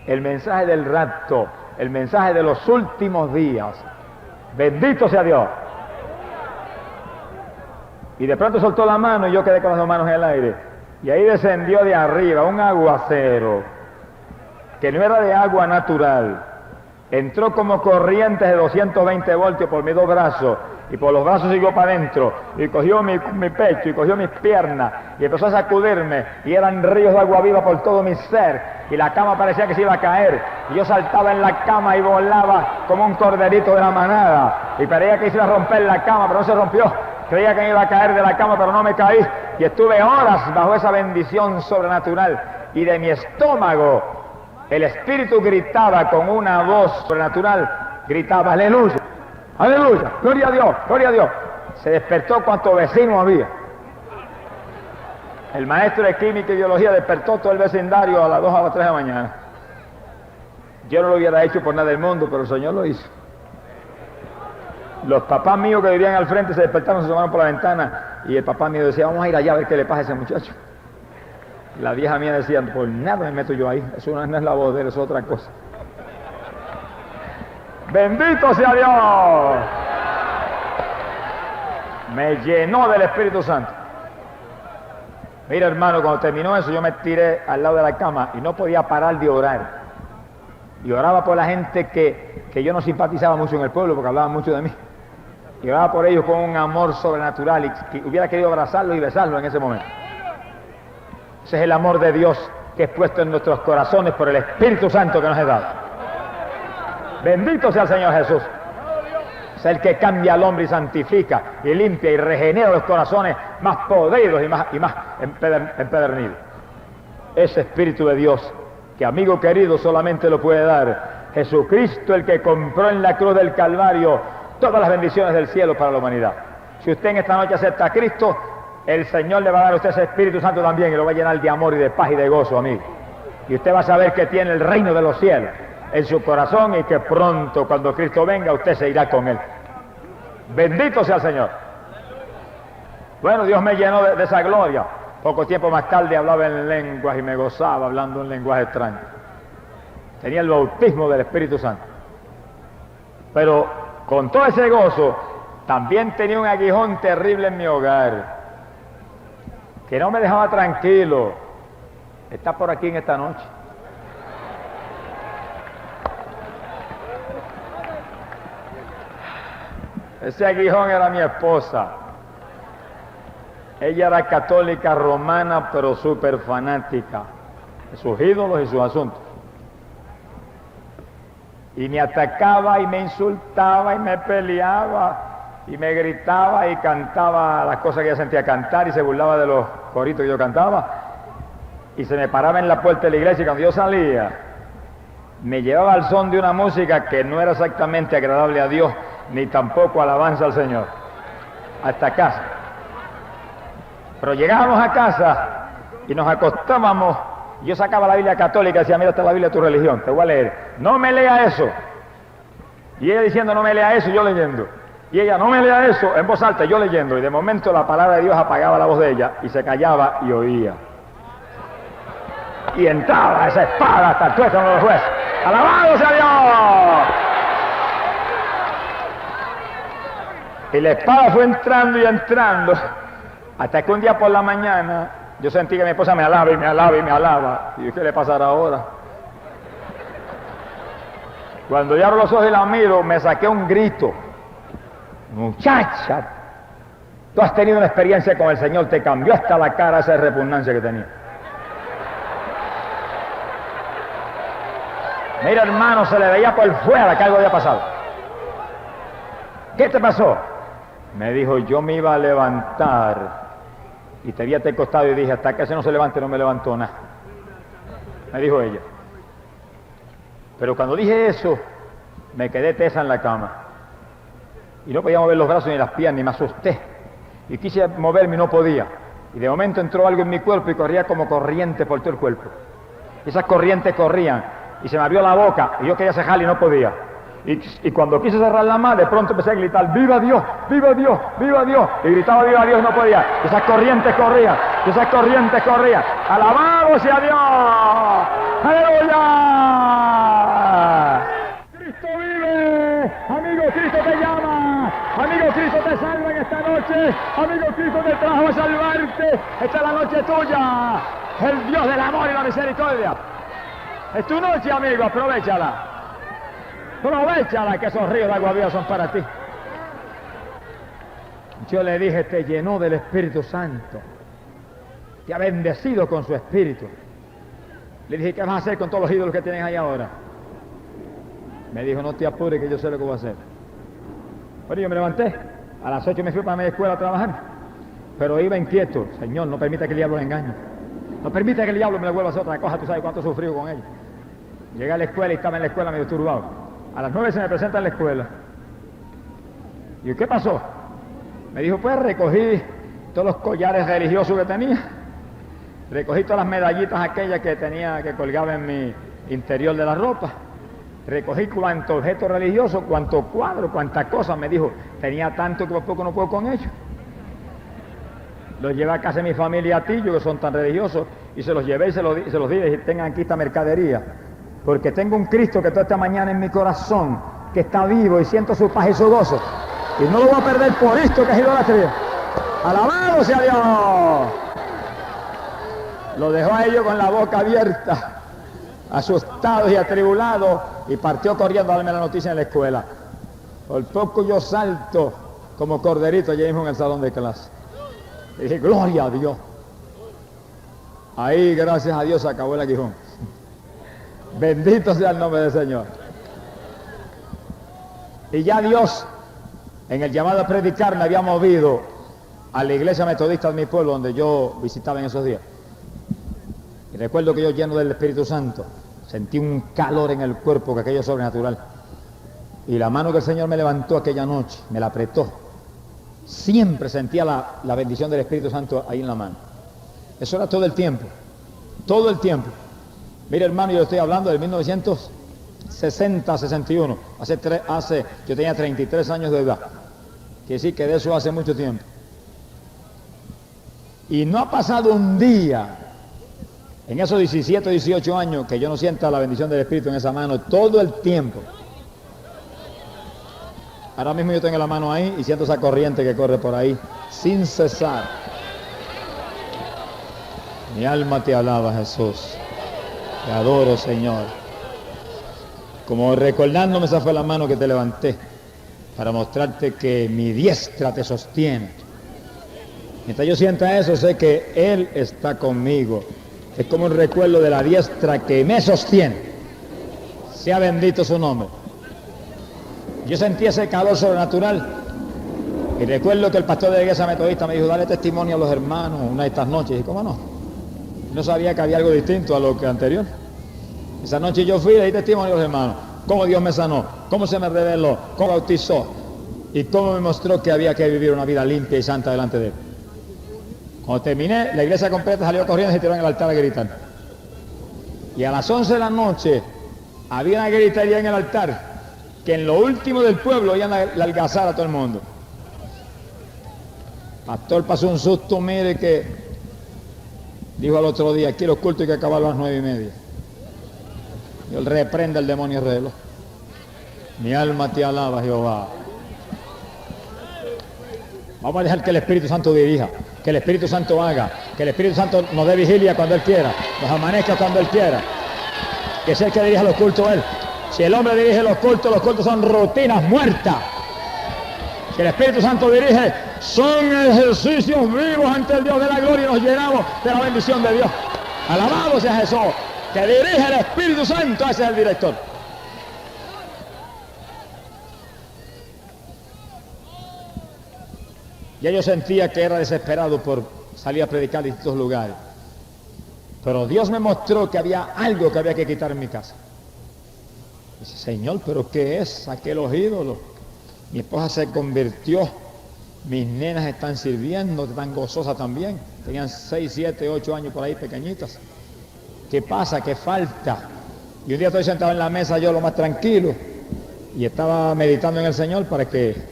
A: el mensaje del rapto, el mensaje de los últimos días. Bendito sea Dios. Y de pronto soltó la mano y yo quedé con las dos manos en el aire. Y ahí descendió de arriba un aguacero que no era de agua natural. Entró como corrientes de 220 voltios por mis dos brazos, y por los brazos siguió para adentro, y cogió mi pecho, y cogió mis piernas, y empezó a sacudirme, y eran ríos de agua viva por todo mi ser, y la cama parecía que se iba a caer, y yo saltaba en la cama y volaba como un corderito de la manada, y parecía que se iba a romper la cama, pero no se rompió. Creía que me iba a caer de la cama, pero no me caí, y estuve horas bajo esa bendición sobrenatural, y de mi estómago el Espíritu gritaba con una voz sobrenatural, gritaba: aleluya, aleluya, gloria a Dios, gloria a Dios. Se despertó cuanto vecino había. El maestro de química y biología despertó todo el vecindario a las 2 o a las 3 de la mañana. Yo no lo hubiera hecho por nada del mundo, pero el Señor lo hizo. Los papás míos que vivían al frente se despertaron, se asomaron por la ventana, y el papá mío decía: vamos a ir allá a ver qué le pasa a ese muchacho. La vieja mía decía: por nada me meto yo ahí, eso no es la voz de él, eso es otra cosa. ¡Bendito sea Dios! Me llenó del Espíritu Santo. Mira, hermano, cuando terminó eso, yo me tiré al lado de la cama y no podía parar de orar. Y oraba por la gente que yo no simpatizaba mucho en el pueblo, porque hablaban mucho de mí. Y oraba por ellos con un amor sobrenatural, y que hubiera querido abrazarlos y besarlos en ese momento. Ese es el amor de Dios que es puesto en nuestros corazones por el Espíritu Santo que nos es dado. Bendito sea el Señor Jesús. Es el que cambia al hombre y santifica y limpia y regenera los corazones más podridos y más empedernidos. Ese Espíritu de Dios, que, amigo querido, solamente lo puede dar Jesucristo, el que compró en la cruz del Calvario todas las bendiciones del cielo para la humanidad. Si usted en esta noche acepta a Cristo, el Señor le va a dar a usted ese Espíritu Santo también, y lo va a llenar de amor y de paz y de gozo, amigo. Y usted va a saber que tiene el reino de los cielos en su corazón, y que pronto, cuando Cristo venga, usted se irá con Él. Bendito sea el Señor. Bueno, Dios me llenó de esa gloria. Poco tiempo más tarde hablaba en lenguas y me gozaba hablando en lenguaje extraño. Tenía el bautismo del Espíritu Santo. Pero con todo ese gozo, también tenía un aguijón terrible en mi hogar, que no me dejaba tranquilo. Está por aquí en esta noche. Ese aguijón era mi esposa. Ella era católica romana, pero súper fanática de sus ídolos y sus asuntos. Y me atacaba y me insultaba y me peleaba y me gritaba y cantaba las cosas que ella sentía cantar y se burlaba de los coritos que yo cantaba. Y se me paraba en la puerta de la iglesia y cuando yo salía me llevaba al son de una música que no era exactamente agradable a Dios ni tampoco alabanza al Señor. Hasta casa. Pero llegábamos a casa y nos acostábamos. Yo sacaba la Biblia católica y decía, mira, esta es la Biblia de tu religión, te voy a leer. No me lea eso. Y ella diciendo, no me lea eso, yo leyendo. Y ella, no me lea eso, en voz alta, yo leyendo. Y de momento la palabra de Dios apagaba la voz de ella y se callaba y oía. Y entraba esa espada hasta el tuétano de los jueces. ¡Alabado sea Dios! Y la espada fue entrando y entrando, hasta que un día por la mañana yo sentí que mi esposa me alaba y me alaba y me alaba. Y yo, ¿qué le pasará ahora? Cuando yo abro los ojos y la miro, me saqué un grito. Muchacha, tú has tenido una experiencia con el Señor, te cambió hasta la cara esa repugnancia que tenía. Mira, hermano, se le veía por fuera que algo había pasado. ¿Qué te pasó? Me dijo, yo me iba a levantar y te vi a este costado y dije, hasta que ese no se levante, no me levantó nada. Me dijo ella. Pero cuando dije eso, me quedé tesa en la cama. Y no podía mover los brazos ni las piernas, ni me asusté. Y quise moverme y no podía. Y de momento entró algo en mi cuerpo y corría como corriente por todo el cuerpo. Y esas corrientes corrían. Y se me abrió la boca. Y yo quería cejar y no podía. Y cuando quise cerrar la mano, de pronto empecé a gritar, ¡viva Dios! ¡Viva Dios! ¡Viva Dios! Y gritaba, ¡viva Dios! Y no podía. Y esas corrientes corrían. Y esas corrientes corrían. ¡Alabado sea Dios! ¡Aleluya! ¡Cristo vive! ¡Amigo, Cristo te llama! ¡Amigo, Cristo te salva en esta noche! ¡Amigo, Cristo te trajo a salvarte! ¡Esta es la noche tuya! ¡El Dios del amor y la misericordia! Es tu noche, amigo, aprovechala. Aprovechala, que esos ríos de agua viva son para ti. Yo le dije, te llenó del Espíritu Santo. Te ha bendecido con su Espíritu. Le dije, ¿qué vas a hacer con todos los ídolos que tienes ahí ahora? Me dijo, no te apures, que yo sé lo que voy a hacer. Bueno, yo me levanté. A las 8 me fui para mi escuela a trabajar. Pero iba inquieto. Señor, no permita que el diablo me engañe. No permita que el diablo me le vuelva a hacer otra cosa. Tú sabes cuánto he sufrido con ella. Llegué a la escuela y estaba en la escuela medio turbado. A las 9 se me presenta en la escuela. ¿Y qué pasó? Me dijo, pues recogí todos los collares religiosos que tenía. Recogí todas las medallitas aquellas que tenía, que colgaba en mi interior de la ropa. Recogí cuanto objeto religioso, cuanto cuadro, cuantas cosas. Me dijo, tenía tanto que por poco no puedo con ellos. Los llevé a casa de mi familia a Tillo, que son tan religiosos, y se los llevé y se los di, y dije, tengan aquí esta mercadería. Porque tengo un Cristo que toda esta mañana en mi corazón, que está vivo y siento su paz y su gozo. Y no lo voy a perder por esto que es idolatría. ¡Alabado sea Dios! Lo dejó a ellos con la boca abierta, asustados y atribulados, y partió corriendo a darme la noticia en la escuela. Por poco yo salto como corderito allí mismo en el salón de clase. Y dije, gloria a Dios. Ahí, gracias a Dios, se acabó el aguijón. Bendito sea el nombre del Señor. Y ya Dios, en el llamado a predicar, me había movido a la iglesia metodista de mi pueblo, donde yo visitaba en esos días. Y recuerdo que yo, lleno del Espíritu Santo, sentí un calor en el cuerpo, que aquello es sobrenatural. Y la mano que el Señor me levantó aquella noche, me la apretó. Siempre sentía la bendición del Espíritu Santo ahí en la mano. Eso era todo el tiempo. Todo el tiempo. Mira, hermano, yo estoy hablando del 1960, 61. Yo tenía 33 años de edad. Quiere decir que de eso hace mucho tiempo. Y no ha pasado un día, en esos 17, 18 años, que yo no sienta la bendición del Espíritu en esa mano, todo el tiempo. Ahora mismo yo tengo la mano ahí y siento esa corriente que corre por ahí, sin cesar. Mi alma te alaba, Jesús. Te adoro, Señor. Como recordándome, esa fue la mano que te levanté. para mostrarte que mi diestra te sostiene. Mientras yo sienta eso, sé que Él está conmigo. Es como un recuerdo de la diestra que me sostiene. Sea bendito su nombre. Yo sentí ese calor sobrenatural. Y recuerdo que el pastor de la iglesia metodista me dijo, dale testimonio a los hermanos una de estas noches. Y ¿cómo no? No sabía que había algo distinto a lo que anterior. Esa noche yo fui y le di testimonio a los hermanos. Cómo Dios me sanó, cómo se me reveló, cómo bautizó. Y cómo me mostró que había que vivir una vida limpia y santa delante de Él. Cuando terminé, la iglesia completa salió corriendo y se tiró en el altar a gritar. Y a las 11 de la noche había una gritería en el altar que en lo último del pueblo oían la algazar a todo el mundo. Pastor pasó un susto, mire, que dijo al otro día, aquí los cultos hay que acabar a las 9:30. Y él reprende al demonio reloj. Mi alma te alaba, Jehová. Vamos a dejar que el Espíritu Santo dirija, que el Espíritu Santo haga, que el Espíritu Santo nos dé vigilia cuando Él quiera, nos amanezca cuando Él quiera. Que sea el que dirija los cultos Él. Si el hombre dirige los cultos son rutinas muertas. Si el Espíritu Santo dirige, son ejercicios vivos ante el Dios de la gloria y nos llenamos de la bendición de Dios. Alabado sea Jesús, que dirige el Espíritu Santo, ese es el director. Ya yo sentía que era desesperado por salir a predicar en distintos lugares. Pero Dios me mostró que había algo que había que quitar en mi casa. Dice, Señor, ¿pero qué es? Saqué los ídolos. Mi esposa se convirtió. Mis nenas están sirviendo, están gozosas también. Tenían 6, 7, 8 años por ahí, pequeñitas. ¿Qué pasa? ¿Qué falta? Y un día estoy sentado en la mesa, yo lo más tranquilo, y estaba meditando en el Señor para que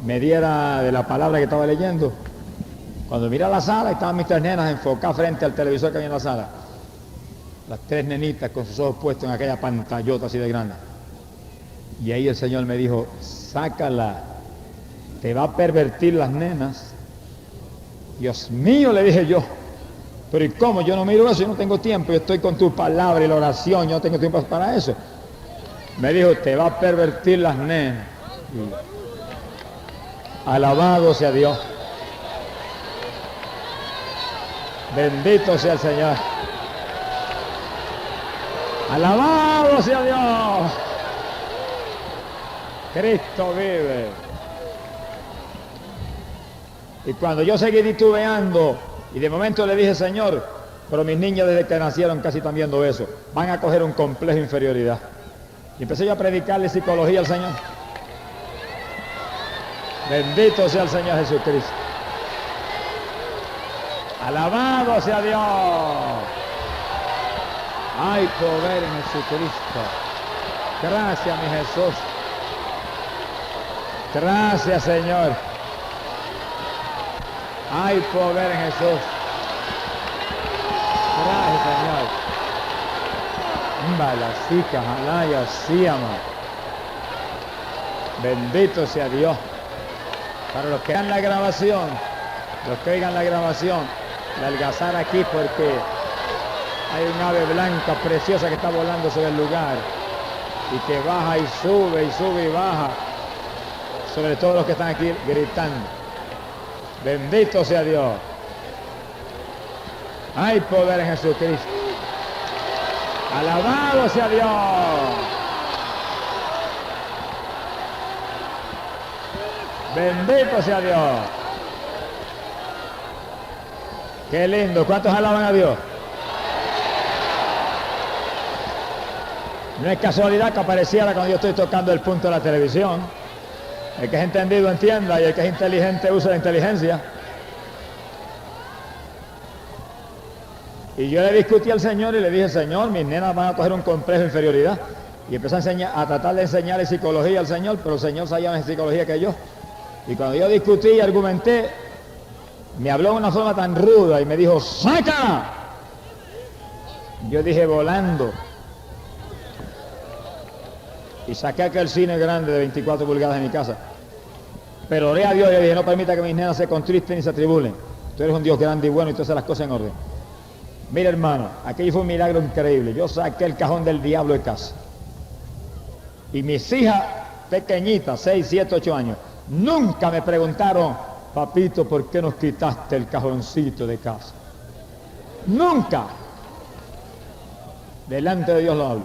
A: me diera de la palabra que estaba leyendo. Cuando miré a la sala, estaban mis 3 nenas enfocadas frente al televisor que había en la sala. Las 3 nenitas con sus ojos puestos en aquella pantallota así de grande. Y ahí el Señor me dijo, sácala, te va a pervertir las nenas. Dios mío, le dije yo, pero ¿y cómo? Yo no miro eso, yo no tengo tiempo, yo estoy con tu palabra y la oración, yo no tengo tiempo para eso. Me dijo, te va a pervertir las nenas. Y alabado sea Dios. Bendito sea el Señor. Alabado sea Dios. Cristo vive. Y cuando yo seguí titubeando, y de momento le dije, Señor, pero mis niñas desde que nacieron casi están viendo eso, van a coger un complejo de inferioridad. Y empecé yo a predicarle psicología al Señor. Bendito sea el Señor Jesucristo. Alabado sea Dios. Hay poder en Jesucristo. Gracias, mi Jesús. Gracias, Señor. Hay poder en Jesús. Gracias, Señor. Balasica, Jalaya, Siama. Bendito sea Dios. Para los que vean la grabación, los que oigan la grabación, la algazar aquí porque hay un ave blanca preciosa que está volando sobre el lugar y que baja y sube y baja sobre todos los que están aquí gritando. Bendito sea Dios. Hay poder en Jesucristo. Alabado sea Dios. Bendito sea Dios. Qué lindo. ¿Cuántos alaban a Dios? No es casualidad que apareciera cuando yo estoy tocando el punto de la televisión. El que es entendido entienda y el que es inteligente use la inteligencia. Y yo le discutí al Señor y le dije, Señor, mis nenas van a coger un complejo de inferioridad. Y empecé a tratar de enseñarle psicología al Señor, pero el Señor sabía más psicología que yo. Y cuando yo discutí y argumenté, me habló de una forma tan ruda y me dijo, ¡sácala! Yo dije, volando. Y saqué aquel cine grande de 24 pulgadas en mi casa. Pero oré a Dios y le dije, no permita que mis nenas se contristen y se atribulen. Tú eres un Dios grande y bueno y tú haces las cosas en orden. Mira, hermano, aquello fue un milagro increíble. Yo saqué el cajón del diablo de casa. Y mis hijas pequeñitas, 6, 7, 8 años. Nunca me preguntaron, papito, ¿por qué nos quitaste el cajoncito de casa? Nunca. Delante de Dios lo hablo.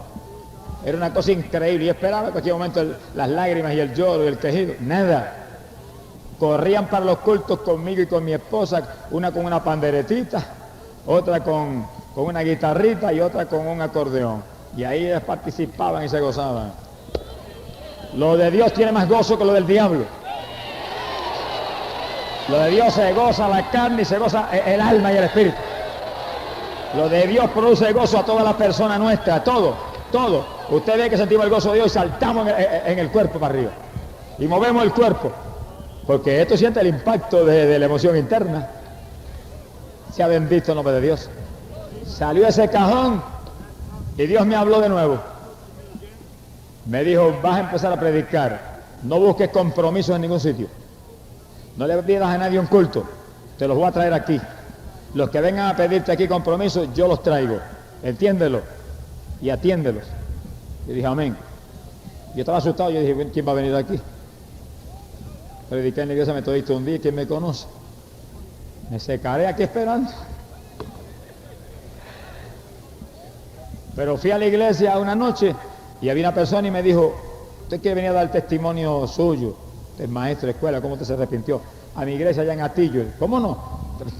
A: Era una cosa increíble. Y esperaba en cualquier momento las lágrimas y el lloro y el quejido. Nada. Corrían para los cultos conmigo y con mi esposa, una con una panderetita, otra con una guitarrita y otra con un acordeón. Y ahí ellas participaban y se gozaban. Lo de Dios tiene más gozo que lo del diablo. Lo de Dios se goza la carne y se goza el alma y el espíritu. Lo de Dios produce gozo a toda la persona nuestra, todo. Usted ve que sentimos el gozo de Dios y saltamos en el cuerpo para arriba. Y movemos el cuerpo. Porque esto siente el impacto de la emoción interna. Sea bendito el nombre de Dios. Salió ese cajón y Dios me habló de nuevo. Me dijo, vas a empezar a predicar. No busques compromisos en ningún sitio. No le pidas a nadie un culto. Te los voy a traer aquí. Los que vengan a pedirte aquí compromisos, yo los traigo. Entiéndelo y atiéndelos. Yo dije, amén. Yo estaba asustado, yo dije, ¿quién va a venir aquí? Prediqué en la iglesia metodista un día, ¿quién me conoce? Me secaré aquí esperando. Pero fui a la iglesia una noche y había una persona y me dijo, usted quiere venir a dar el testimonio suyo, del maestro de escuela, ¿cómo usted se arrepintió? A mi iglesia allá en Atillo. ¿Cómo no?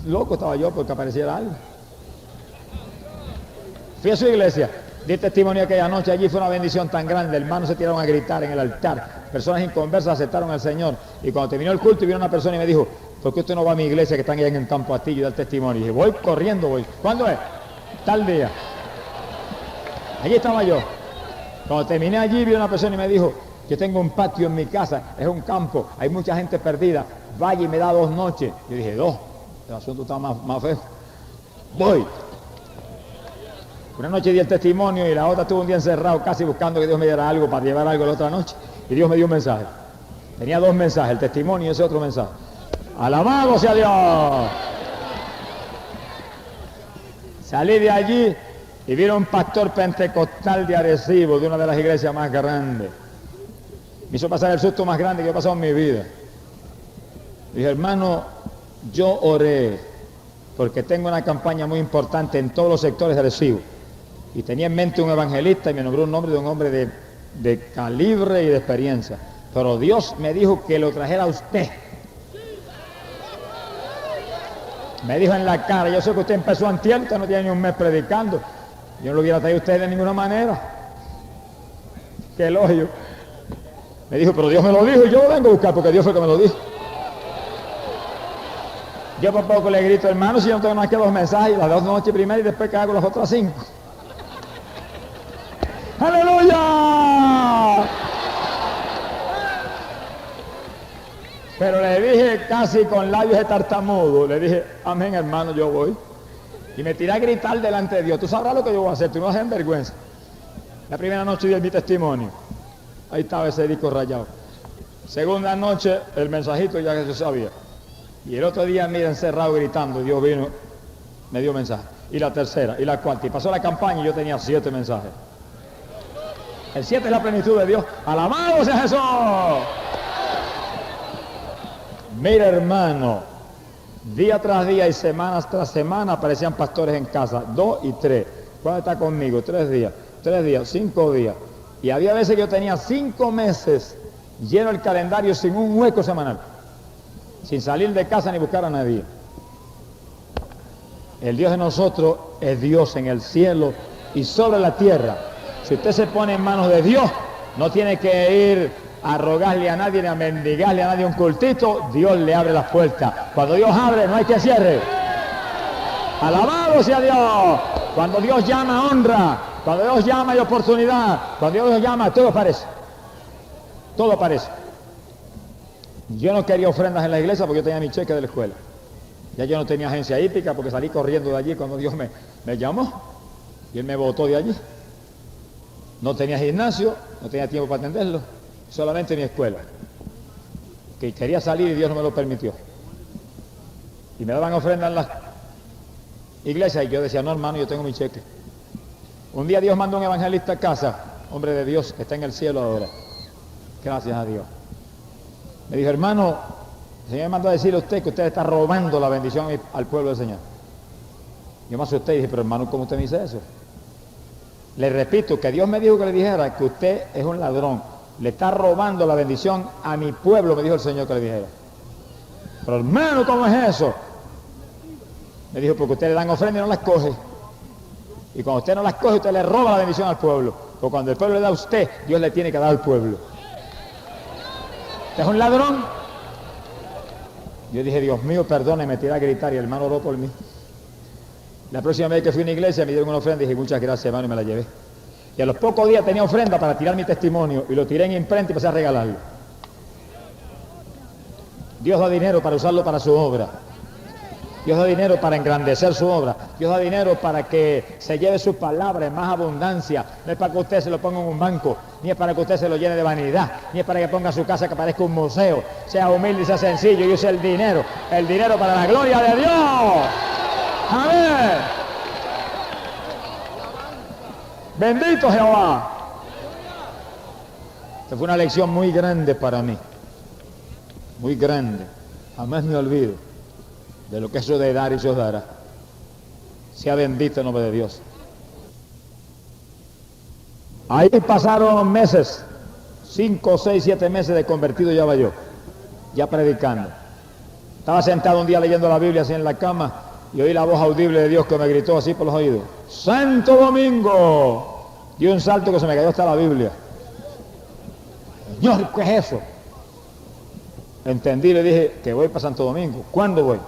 A: Loco estaba yo porque apareciera algo. Fui a su iglesia, di testimonio aquella noche, allí fue una bendición tan grande, hermanos se tiraron a gritar en el altar, personas inconversas aceptaron al Señor, y cuando terminó el culto y vino una persona y me dijo, ¿por qué usted no va a mi iglesia que están allá en el campo Atillo y da el testimonio? Y dije, voy corriendo, voy. ¿Cuándo es? Tal día. Allí estaba yo. Cuando terminé allí, vi una persona y me dijo, yo tengo un patio en mi casa, es un campo, hay mucha gente perdida, vaya y me da 2 noches. Yo dije, 2, el asunto está más feo. Voy. Una noche di el testimonio y la otra estuve un día encerrado casi buscando que Dios me diera algo para llevar algo la otra noche. Y Dios me dio un mensaje. Tenía 2 mensajes, el testimonio y ese otro mensaje. ¡Alabado sea Dios! Salí de allí y vino un pastor pentecostal de Arecibo, de una de las iglesias más grandes. Me hizo pasar el susto más grande que he pasado en mi vida. Dije, hermano, yo oré porque tengo una campaña muy importante en todos los sectores de Arecibo. Y tenía en mente un evangelista y me nombró un nombre de un hombre de calibre y de experiencia. Pero Dios me dijo que lo trajera a usted. Me dijo en la cara, yo sé que usted empezó antier, usted no tiene ni un mes predicando. Yo no lo hubiera traído a usted de ninguna manera. Qué elogio. Me dijo, pero Dios me lo dijo y yo lo vengo a buscar porque Dios fue que me lo dijo. Yo por poco le grito, hermano, si yo no tengo más que 2 mensajes, las 2 noches primero y después que hago las otras 5. ¡Aleluya! Pero le dije casi con labios de tartamudo, le dije, amén hermano, yo voy. Y me tiré a gritar delante de Dios, tú sabrás lo que yo voy a hacer, tú no vas a hacer vergüenza. La primera noche di mi testimonio, ahí estaba ese disco rayado. Segunda noche, el mensajito ya que yo sabía. Y el otro día, mira, encerrado gritando, Dios vino, me dio mensaje. Y la tercera, y la cuarta, y pasó la campaña y yo tenía 7 mensajes. El 7 es la plenitud de Dios. ¡Alabado sea Jesús! Mira, hermano, día tras día y semanas tras semana aparecían pastores en casa, 2 y 3. ¿Cuál está conmigo? 3 días, 5 días. Y había veces que yo tenía 5 meses lleno el calendario sin un hueco semanal, sin salir de casa ni buscar a nadie. El Dios de nosotros es Dios en el cielo y sobre la tierra. Si usted se pone en manos de Dios, no tiene que ir a rogarle a nadie ni a mendigarle a nadie un cultito. Dios le abre las puertas. Cuando Dios abre, no hay que cierre. Alabado sea Dios. Cuando Dios llama, honra. Cuando Dios llama, hay oportunidad. Cuando Dios llama, todo aparece. Todo aparece. Yo no quería ofrendas en la iglesia porque yo tenía mi cheque de la escuela. Ya yo no tenía agencia hípica porque salí corriendo de allí cuando Dios me llamó. Y Él me botó de allí. No tenía gimnasio, no tenía tiempo para atenderlo. Solamente mi escuela. Que quería salir y Dios no me lo permitió. Y me daban ofrendas en las iglesias y yo decía, no hermano, yo tengo mi cheque. Un día Dios mandó un evangelista a casa, hombre de Dios, que está en el cielo ahora. Gracias a Dios. Me dijo, hermano, el Señor me mandó a decirle a usted que usted está robando la bendición al pueblo del Señor. Yo me asusté y dije, pero hermano, ¿cómo usted me dice eso? Le repito, que Dios me dijo que le dijera que usted es un ladrón. Le está robando la bendición a mi pueblo, me dijo el Señor que le dijera. Pero hermano, ¿cómo es eso? Me dijo, porque usted le dan ofrenda y no las coge. Y cuando usted no las coge, usted le roba la bendición al pueblo. Porque cuando el pueblo le da a usted, Dios le tiene que dar al pueblo. ¿Usted es un ladrón? Yo dije, Dios mío, perdone, me tiré a gritar y el hermano oró por mí. La próxima vez que fui a una iglesia me dieron una ofrenda y dije, muchas gracias, hermano, y me la llevé. Y a los pocos días tenía ofrenda para tirar mi testimonio y lo tiré en imprenta y empecé a regalarlo. Dios da dinero para usarlo para su obra. Dios da dinero para engrandecer su obra. Dios da dinero para que se lleve su palabra en más abundancia. No es para que usted se lo ponga en un banco, ni es para que usted se lo llene de vanidad, ni es para que ponga su casa que parezca un museo. Sea humilde y sea sencillo y use el dinero para la gloria de Dios. Amén. Bendito Jehová. Esta fue una lección muy grande para mí. Muy grande. Jamás me olvido de lo que eso de dar y se os dará. Sea bendito el nombre de Dios. Ahí pasaron meses, 5, 6, 7 meses de convertido ya yo, ya predicando. Estaba sentado un día leyendo la Biblia así en la cama y oí la voz audible de Dios que me gritó así por los oídos. ¡Santo Domingo! Y un salto que se me cayó hasta la Biblia. Señor, ¿qué es eso? Entendí y le dije que voy para Santo Domingo. ¿Cuándo voy?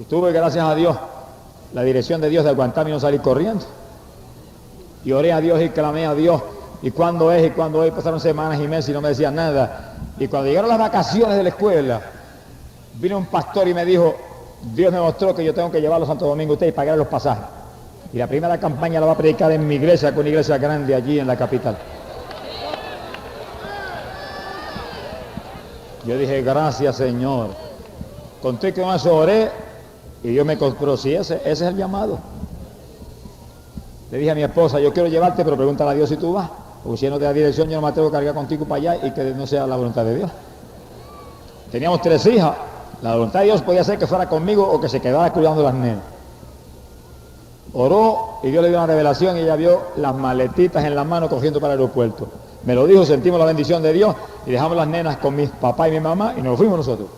A: Y tuve, gracias a Dios, la dirección de Dios de aguantarme y no salir corriendo. Y oré a Dios y clamé a Dios. ¿Y cuándo es? ¿Y cuándo es? Pasaron semanas y meses y no me decían nada. Y cuando llegaron las vacaciones de la escuela, vino un pastor y me dijo, Dios me mostró que yo tengo que llevarlo a Santo Domingo a usted y pagar los pasajes. Y la primera campaña la va a predicar en mi iglesia, con una iglesia grande allí en la capital. Yo dije, gracias Señor. Conté con eso, oré y Dios me compró. Sí, ese es el llamado. Le dije a mi esposa, yo quiero llevarte, pero pregúntale a Dios si tú vas. Porque si no te da dirección, yo no me tengo que cargar contigo para allá y que no sea la voluntad de Dios. Teníamos 3 hijas. La voluntad de Dios podía ser que fuera conmigo o que se quedara cuidando las nenas. Oró y Dios le dio una revelación y ella vio las maletitas en la mano cogiendo para el aeropuerto. Me lo dijo, sentimos la bendición de Dios y dejamos las nenas con mi papá y mi mamá y nos fuimos nosotros.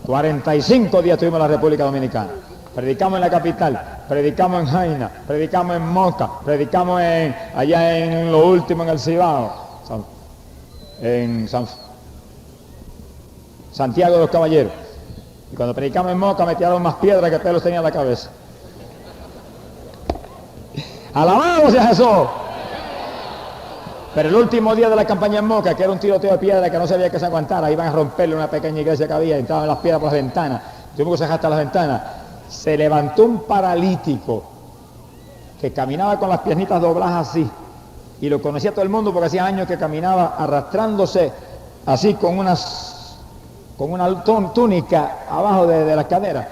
A: 45 días estuvimos en la República Dominicana. Predicamos en la capital, predicamos en Jaina, predicamos en Moca, predicamos allá en lo último en el Cibao, en Santiago de los Caballeros. Y cuando predicamos en Moca me tiraron más piedras que pelos tenía en la cabeza. ¡Alabado sea Jesús! Pero el último día de la campaña en Moca, que era un tiroteo de piedra que no sabía que se aguantara, iban a romperle una pequeña iglesia que había, entraban las piedras por las ventanas, tuvimos que sacar hasta las ventanas. Se levantó un paralítico que caminaba con las piernitas dobladas así, y lo conocía todo el mundo porque hacía años que caminaba arrastrándose así con una túnica abajo de las caderas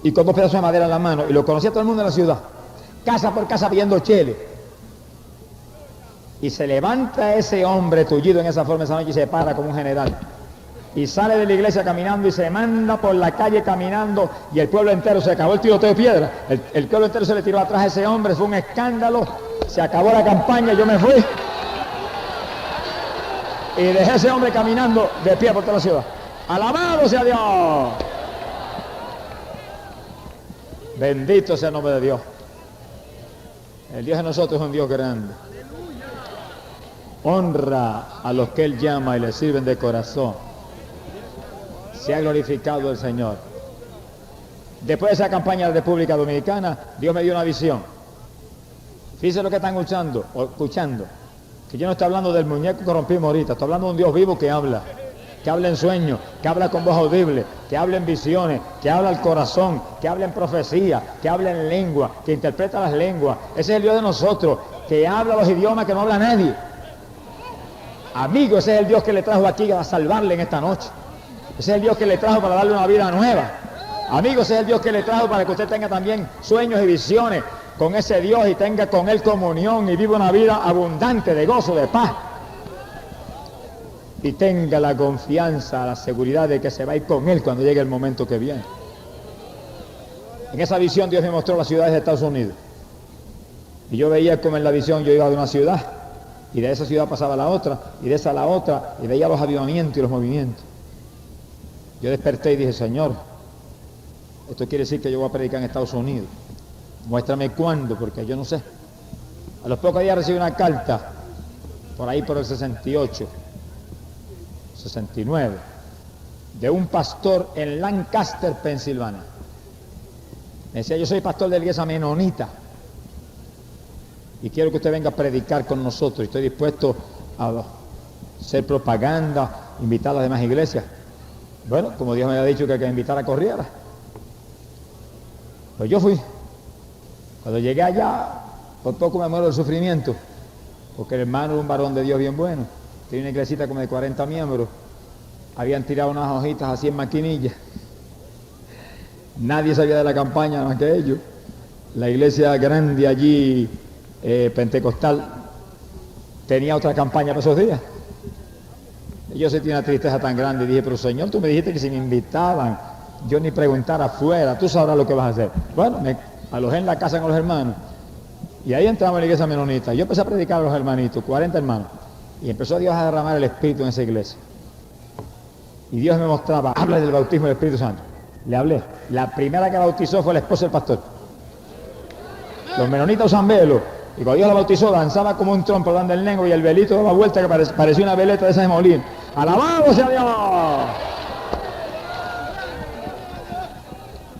A: y con 2 pedazos de madera en la mano, y lo conocía todo el mundo en la ciudad, casa por casa pidiendo chele. Y se levanta ese hombre tullido en esa forma esa noche y se para como un general. Y sale de la iglesia caminando y se manda por la calle caminando y el pueblo entero, se acabó el tiroteo de piedra. El pueblo entero se le tiró atrás a ese hombre, fue un escándalo, se acabó la campaña, yo me fui. Y dejé a ese hombre caminando de pie por toda la ciudad. ¡Alabado sea Dios! Bendito sea el nombre de Dios. El Dios de nosotros es un Dios grande. Honra a los que Él llama y le sirven de corazón. Se ha glorificado el Señor. Después de esa campaña de República Dominicana, Dios me dio una visión. Fíjense lo que están escuchando. Que yo no estoy hablando del muñeco que rompimos ahorita, estoy hablando de un Dios vivo que habla en sueños, que habla con voz audible, que habla en visiones, que habla al corazón, que habla en profecía, que habla en lengua, que interpreta las lenguas. Ese es el Dios de nosotros, que habla los idiomas que no habla nadie. Amigo, ese es el Dios que le trajo aquí a salvarle en esta noche. Ese es el Dios que le trajo para darle una vida nueva. Amigo, ese es el Dios que le trajo para que usted tenga también sueños y visiones, con ese Dios y tenga con Él comunión y viva una vida abundante de gozo, de paz. Y tenga la confianza, la seguridad de que se va a ir con Él cuando llegue el momento que viene. En esa visión Dios me mostró las ciudades de Estados Unidos. Y yo veía como en la visión yo iba de una ciudad, y de esa ciudad pasaba a la otra, y de esa a la otra, y veía los avivamientos y los movimientos. Yo desperté y dije, Señor, esto quiere decir que yo voy a predicar en Estados Unidos. Muéstrame cuándo, porque yo no sé. A los pocos días recibí una carta, por ahí por el 68, 69, de un pastor en Lancaster, Pensilvania. Me decía, yo soy pastor de la iglesia menonita y quiero que usted venga a predicar con nosotros. Y estoy dispuesto a hacer propaganda, invitar a las demás iglesias. Bueno, como Dios me había dicho que invitar a Corriera. Pues yo fui. Cuando llegué allá, por poco me muero del sufrimiento, porque el hermano era un varón de Dios bien bueno. Tenía una iglesita como de 40 miembros. Habían tirado unas hojitas así en maquinilla. Nadie sabía de la campaña más que ellos. La iglesia grande allí, pentecostal, tenía otra campaña para esos días. Yo sentí una tristeza tan grande y dije, pero Señor, tú me dijiste que si me invitaban, yo ni preguntara afuera, tú sabrás lo que vas a hacer. Bueno, me alojé en la casa con los hermanos y ahí entramos en la iglesia menonita. Yo empecé a predicar a los hermanitos, 40 hermanos, y empezó Dios a derramar el Espíritu en esa iglesia. Y Dios me mostraba, habla del bautismo del Espíritu Santo. Le hablé. La primera que bautizó fue la esposa del pastor. Los menonitas usan velo. Y cuando Dios la bautizó, danzaba como un trompo dando el negro y el velito daba vuelta que parecía una veleta de esas de molín. ¡Alabado sea Dios!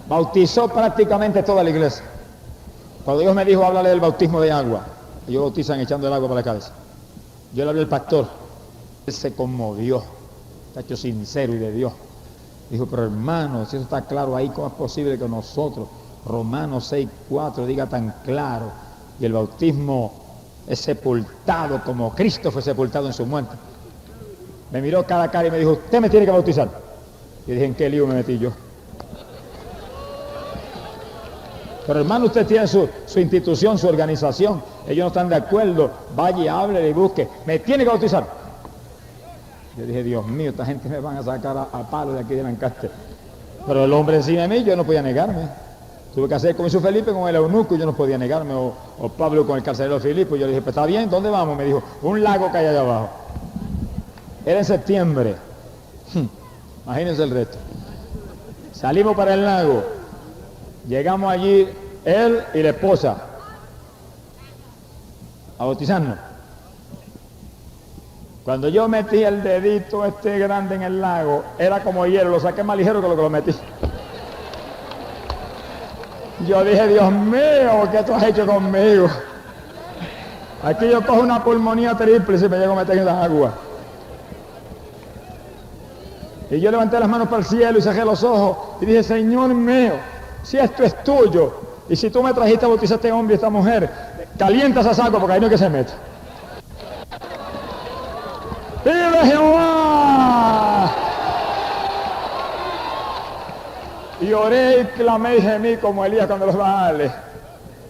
A: Bautizó prácticamente toda la iglesia. Cuando Dios me dijo, háblale del bautismo de agua. Ellos bautizan echando el agua para la cabeza. Yo le hablé al pastor. Él se conmovió. Está hecho sincero y de Dios. Dijo, pero hermano, si eso está claro ahí, ¿cómo es posible que nosotros, Romanos 6:4, diga tan claro, y el bautismo es sepultado como Cristo fue sepultado en su muerte? Me miró cara a cara y me dijo, usted me tiene que bautizar. Y dije, ¿en qué lío me metí yo? Pero hermano, usted tiene su institución, su organización, ellos no están de acuerdo, vaya y hable y busque, me tiene que bautizar. Yo dije, Dios mío, esta gente me van a sacar a palo de aquí de Lancaster. Pero el hombre encima de mí, yo no podía negarme. Tuve que hacer como hizo Felipe con el eunuco, yo no podía negarme, o Pablo con el carcelero Filipo. Yo le dije, pues está bien, ¿dónde vamos? Me dijo, un lago que hay allá abajo. Era en septiembre. Imagínense el resto. Salimos para el lago. Llegamos allí, él y la esposa, a bautizarnos. Cuando yo metí el dedito este grande en el lago, era como hielo, lo saqué más ligero que lo que lo metí. Yo dije, Dios mío, ¿qué tú has hecho conmigo? Aquí yo cojo una pulmonía triple si me llego a meter en la agua. Y yo levanté las manos para el cielo y cerré los ojos y dije, Señor mío, si esto es tuyo, y si tú me trajiste a bautizar a este hombre y a esta mujer, calienta esa agua porque ahí no es que se meta. ¡Vive Jehová! Y oré y clamé y gemí como Elías cuando los Baales.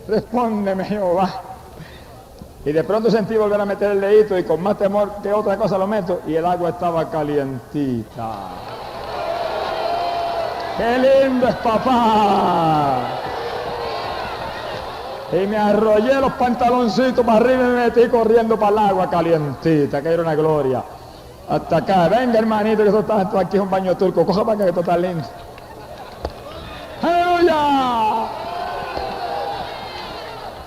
A: Respóndeme, Jehová. Y de pronto sentí volver a meter el dedito y con más temor que otra cosa lo meto y el agua estaba calientita. ¡Qué lindo es papá! Y me arrollé los pantaloncitos para arriba y me metí corriendo para el agua calientita, que era una gloria. Hasta acá, venga hermanito, que esto aquí es un baño turco, coja para acá que esto está lindo. ¡Aleluya!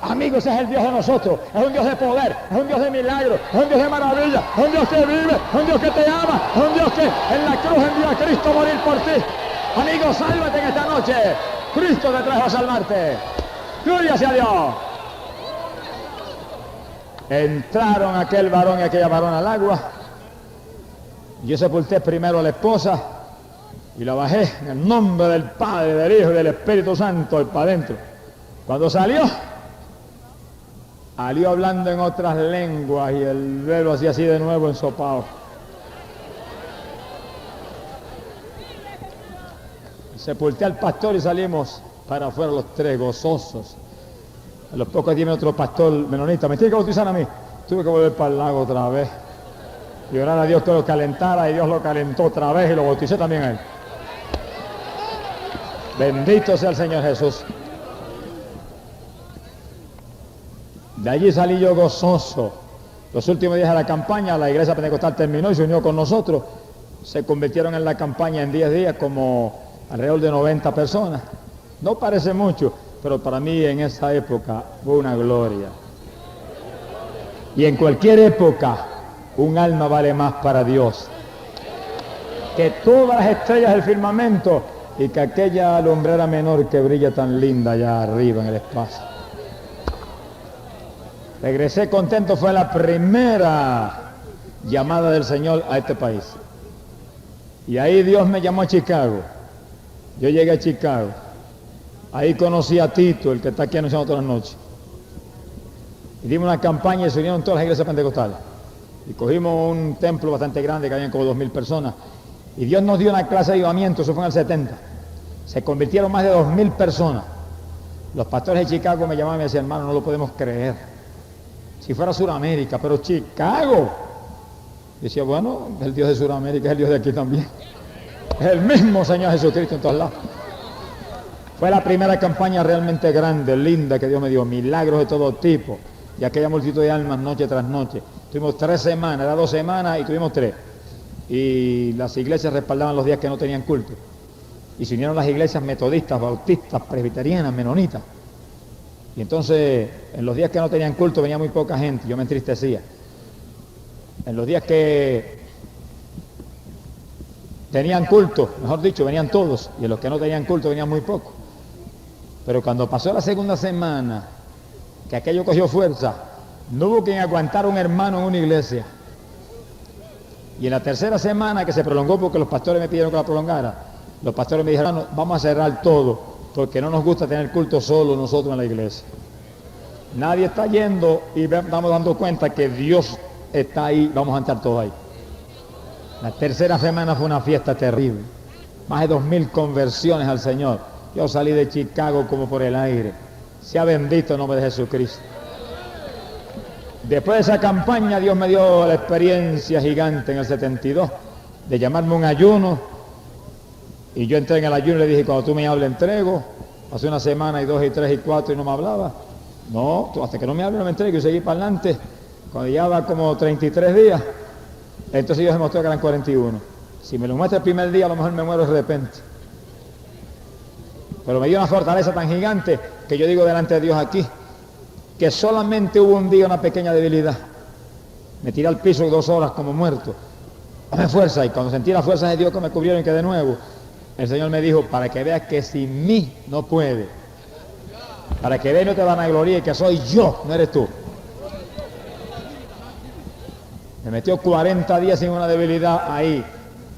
A: Amigos, ese es el Dios de nosotros, es un Dios de poder, es un Dios de milagros, es un Dios de maravilla, es un Dios que vive, es un Dios que te ama, es un Dios que en la cruz envió a Cristo a morir por ti. Amigos, sálvate en esta noche, Cristo te trajo a salvarte. ¡Gloria sea Dios! Entraron aquel varón y aquella varona al agua. Yo sepulté primero a la esposa y la bajé en el nombre del Padre, del Hijo y del Espíritu Santo y para adentro. Cuando salió hablando en otras lenguas y el velo hacía así de nuevo ensopado. Sepulté al pastor y salimos para afuera los tres gozosos. A los pocos días otro pastor menonita, me tiene que bautizar a mí. Tuve que volver para el lago otra vez. Y orar a Dios que lo calentara, y Dios lo calentó otra vez y lo bauticé también a él. Bendito sea el Señor Jesús. De allí salí yo gozoso. Los últimos días de la campaña, la iglesia pentecostal terminó y se unió con nosotros. Se convirtieron en la campaña en 10 días como alrededor de 90 personas. No parece mucho, pero para mí en esa época fue una gloria. Y en cualquier época, un alma vale más para Dios que todas las estrellas del firmamento y que aquella lumbrera menor que brilla tan linda allá arriba en el espacio. Regresé contento, fue la primera llamada del Señor a este país. Y ahí Dios me llamó a Chicago. Yo llegué a Chicago. Ahí conocí a Tito, el que está aquí anunciando todas las noches. Y dimos una campaña y se unieron todas las iglesias pentecostales. Y cogimos un templo bastante grande que habían como 2000 personas. Y Dios nos dio una clase de avivamiento, eso fue en el 70. Se convirtieron más de 2000 personas. Los pastores de Chicago me llamaban y me decían, hermano, no lo podemos creer. Si fuera Sudamérica, pero Chicago. Y decía, bueno, el Dios de Sudamérica es el Dios de aquí también. Es el mismo Señor Jesucristo en todos lados. Fue la primera campaña realmente grande, linda que Dios me dio. Milagros de todo tipo. Y aquella multitud de almas noche tras noche. Tuvimos 3 semanas, era 2 semanas y tuvimos 3. Y las iglesias respaldaban los días que no tenían culto. Y se unieron las iglesias metodistas, bautistas, presbiterianas, menonitas. Y entonces, en los días que no tenían culto venía muy poca gente, yo me entristecía. En los días que tenían culto, mejor dicho, venían todos, y en los que no tenían culto venían muy pocos. Pero cuando pasó la segunda semana, que aquello cogió fuerza, no hubo quien aguantara un hermano en una iglesia. Y en la tercera semana, que se prolongó porque los pastores me pidieron que la prolongara, los pastores me dijeron, vamos a cerrar todo, porque no nos gusta tener culto solo nosotros en la iglesia. Nadie está yendo y estamos dando cuenta que Dios está ahí, vamos a estar todos ahí. La tercera semana fue una fiesta terrible. Más de 2000 conversiones al Señor. Yo salí de Chicago como por el aire. Sea bendito el nombre de Jesucristo. Después de esa campaña, Dios me dio la experiencia gigante en el 72 de llamarme un ayuno. Y yo entré en el ayuno y le dije, cuando tú me hables, entrego. Hace una semana y 2 y 3 y 4 y no me hablaba. No, hasta que no me hable no me entrego y seguí para adelante. Cuando llevaba como 33 días, entonces Dios me mostró que eran 41. Si me lo muestra el primer día, a lo mejor me muero de repente. Pero me dio una fortaleza tan gigante que yo digo delante de Dios aquí, que solamente hubo un día una pequeña debilidad. Me tiré al piso 2 horas como muerto. Dame fuerza, y cuando sentí las fuerzas de Dios que me cubrieron y que de nuevo, el Señor me dijo, para que veas que sin mí no puede. Para que veas y no te van a gloriar, que soy yo, no eres tú. Me metió 40 días sin una debilidad ahí,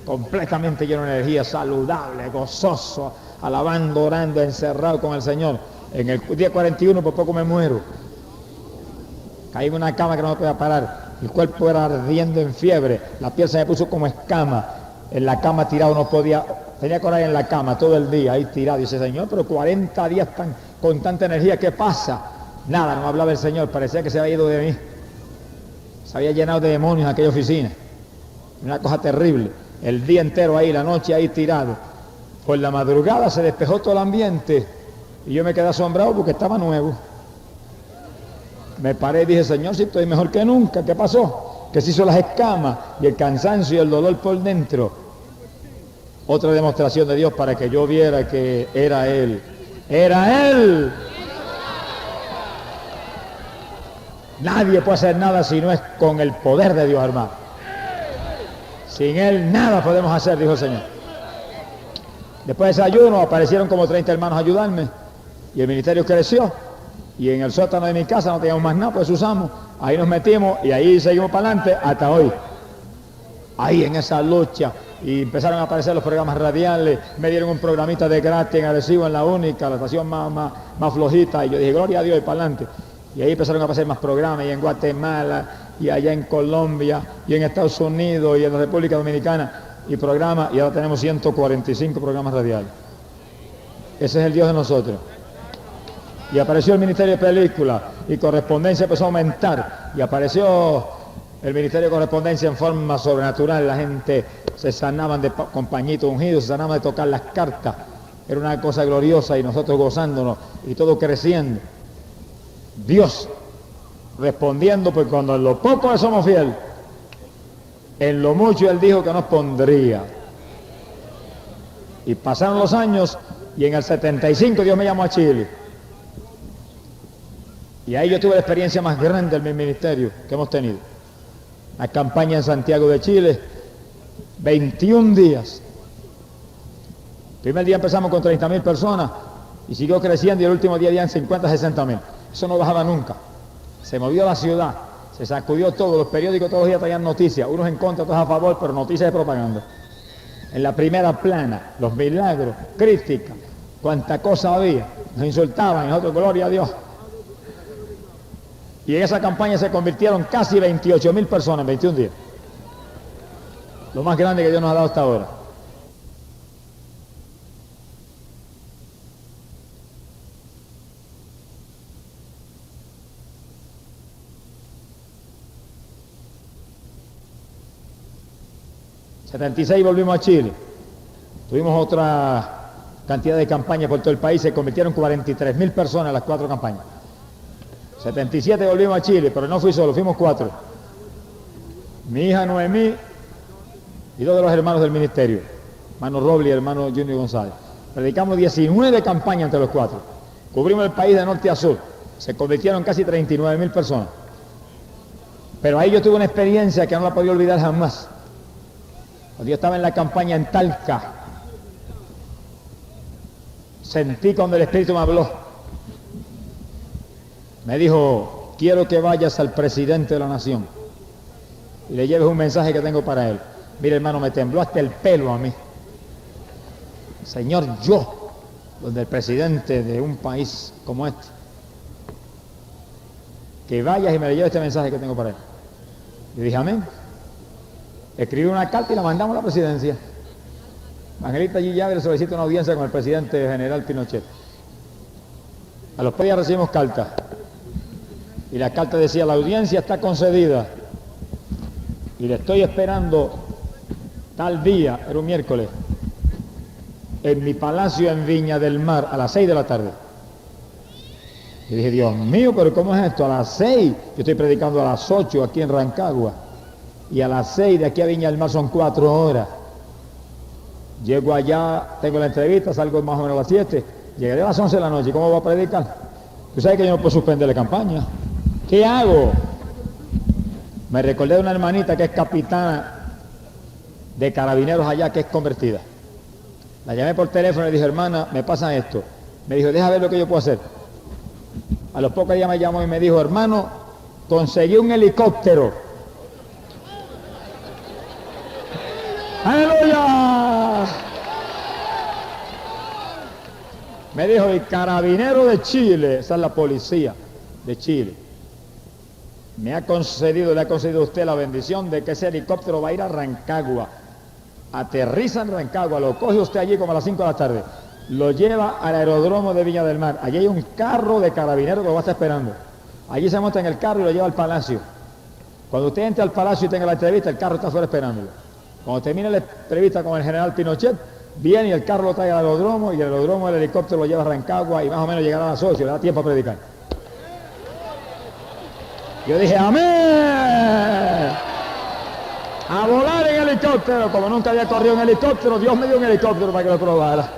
A: completamente lleno de energía, saludable, gozoso, alabando, orando, encerrado con el Señor. En el día 41 por poco me muero. Caí en una cama que no me podía parar. El cuerpo era ardiendo en fiebre, la piel se me puso como escama. En la cama tirado no podía, tenía que orar en la cama todo el día, ahí tirado. Y dice, Señor, pero 40 días con tanta energía, ¿qué pasa? Nada, no hablaba el Señor, parecía que se había ido de mí. Se había llenado de demonios en aquella oficina. Una cosa terrible. El día entero ahí, la noche ahí tirado. Por la madrugada se despejó todo el ambiente y yo me quedé asombrado porque estaba nuevo. Me paré y dije, Señor, si estoy mejor que nunca, ¿qué pasó? Que se hizo las escamas y el cansancio y el dolor por dentro. Otra demostración de Dios para que yo viera que era Él. ¡Era Él! Nadie puede hacer nada si no es con el poder de Dios, hermano. Sin Él nada podemos hacer, dijo el Señor. Después de ese ayuno aparecieron como 30 hermanos a ayudarme y el ministerio creció. Y en el sótano de mi casa no teníamos más nada, pues usamos. Ahí nos metimos y ahí seguimos para adelante hasta hoy. Ahí en esa lucha. Y empezaron a aparecer los programas radiales. Me dieron un programita de gratis en Arecibo, en La Única, la estación más flojita. Y yo dije, gloria a Dios, y para adelante. Y ahí empezaron a aparecer más programas. Y en Guatemala, y allá en Colombia, y en Estados Unidos, y en la República Dominicana. Y programas, y ahora tenemos 145 programas radiales. Ese es el Dios de nosotros. y apareció el Ministerio de Película, y correspondencia empezó a aumentar, y apareció el Ministerio de Correspondencia en forma sobrenatural. La gente se sanaban con pañitos ungidos, se sanaban de tocar las cartas. Era una cosa gloriosa y nosotros gozándonos y todo creciendo. Dios respondiendo, pues cuando en lo poco le somos fieles, en lo mucho Él dijo que nos pondría. Y pasaron los años y en el 75 Dios me llamó a Chile. Y ahí yo tuve la experiencia más grande del ministerio que hemos tenido. La campaña en Santiago de Chile, 21 días. El primer día empezamos con 30.000 personas y siguió creciendo, y el último día habían 50, 60.000. Eso no bajaba nunca. Se movió la ciudad, se sacudió todo, los periódicos todos los días traían noticias, unos en contra, otros a favor, pero noticias de propaganda. En la primera plana, los milagros, críticas, cuánta cosa había, nos insultaban, y nosotros, gloria a Dios. Y en esa campaña se convirtieron casi 28.000 personas en 21 días. Lo más grande que Dios nos ha dado hasta ahora. En 76 volvimos a Chile. Tuvimos otra cantidad de campañas por todo el país, se convirtieron 43.000 personas en las 4 campañas. 77 volvimos a Chile, pero no fui solo, fuimos 4. Mi hija Noemí y 2 de los hermanos del ministerio, hermano Roble y hermano Junior González. Predicamos 19 campañas entre los 4. Cubrimos el país de norte a sur. Se convirtieron casi 39.000 personas. Pero ahí yo tuve una experiencia que no la podía olvidar jamás. Cuando yo estaba en la campaña en Talca, sentí cuando el Espíritu me habló. Me dijo, quiero que vayas al presidente de la nación y le lleves un mensaje que tengo para él. Mira, hermano, me tembló hasta el pelo a mí. Señor, yo, donde el presidente de un país como este, que vayas y me le lleves este mensaje que tengo para él. Y dije, amén. Escribí una carta y la mandamos a la presidencia. Angelita G. Llave le solicita una audiencia con el presidente general Pinochet. A los pocos días recibimos carta. Y la carta decía, la audiencia está concedida. Y le estoy esperando tal día, era un miércoles, en mi palacio en Viña del Mar, a las 6 de la tarde. Y dije, Dios mío, pero ¿cómo es esto? A las 6, yo estoy predicando a las 8 aquí en Rancagua. Y a las 6 de aquí a Viña del Mar son 4 horas. Llego allá, tengo la entrevista, salgo más o menos a las 7, llegaré a las 11 de la noche, ¿cómo voy a predicar? Tú sabes que yo no puedo suspender la campaña. ¿Qué hago? Me recordé de una hermanita que es capitana de carabineros allá, que es convertida. La llamé por teléfono y le dije, hermana, me pasa esto. Me dijo, deja ver lo que yo puedo hacer. A los pocos días me llamó y me dijo, hermano, conseguí un helicóptero. ¡Aleluya! Me dijo, el carabinero de Chile, esa es la policía de Chile, le ha concedido a usted la bendición de que ese helicóptero va a ir a Rancagua. Aterriza en Rancagua, lo coge usted allí como a las 5 de la tarde, lo lleva al aeródromo de Viña del Mar. Allí hay un carro de carabineros que lo va a estar esperando. Allí se monta en el carro y lo lleva al palacio. Cuando usted entre al palacio y tenga la entrevista, el carro está afuera esperándolo. Cuando termine la entrevista con el general Pinochet, viene y el carro lo trae al aeródromo, y el aeródromo del helicóptero lo lleva a Rancagua y más o menos llegará a las 8, le da tiempo a predicar. Yo dije, amén. A volar en helicóptero, como nunca había corrido en helicóptero, Dios me dio un helicóptero para que lo probara.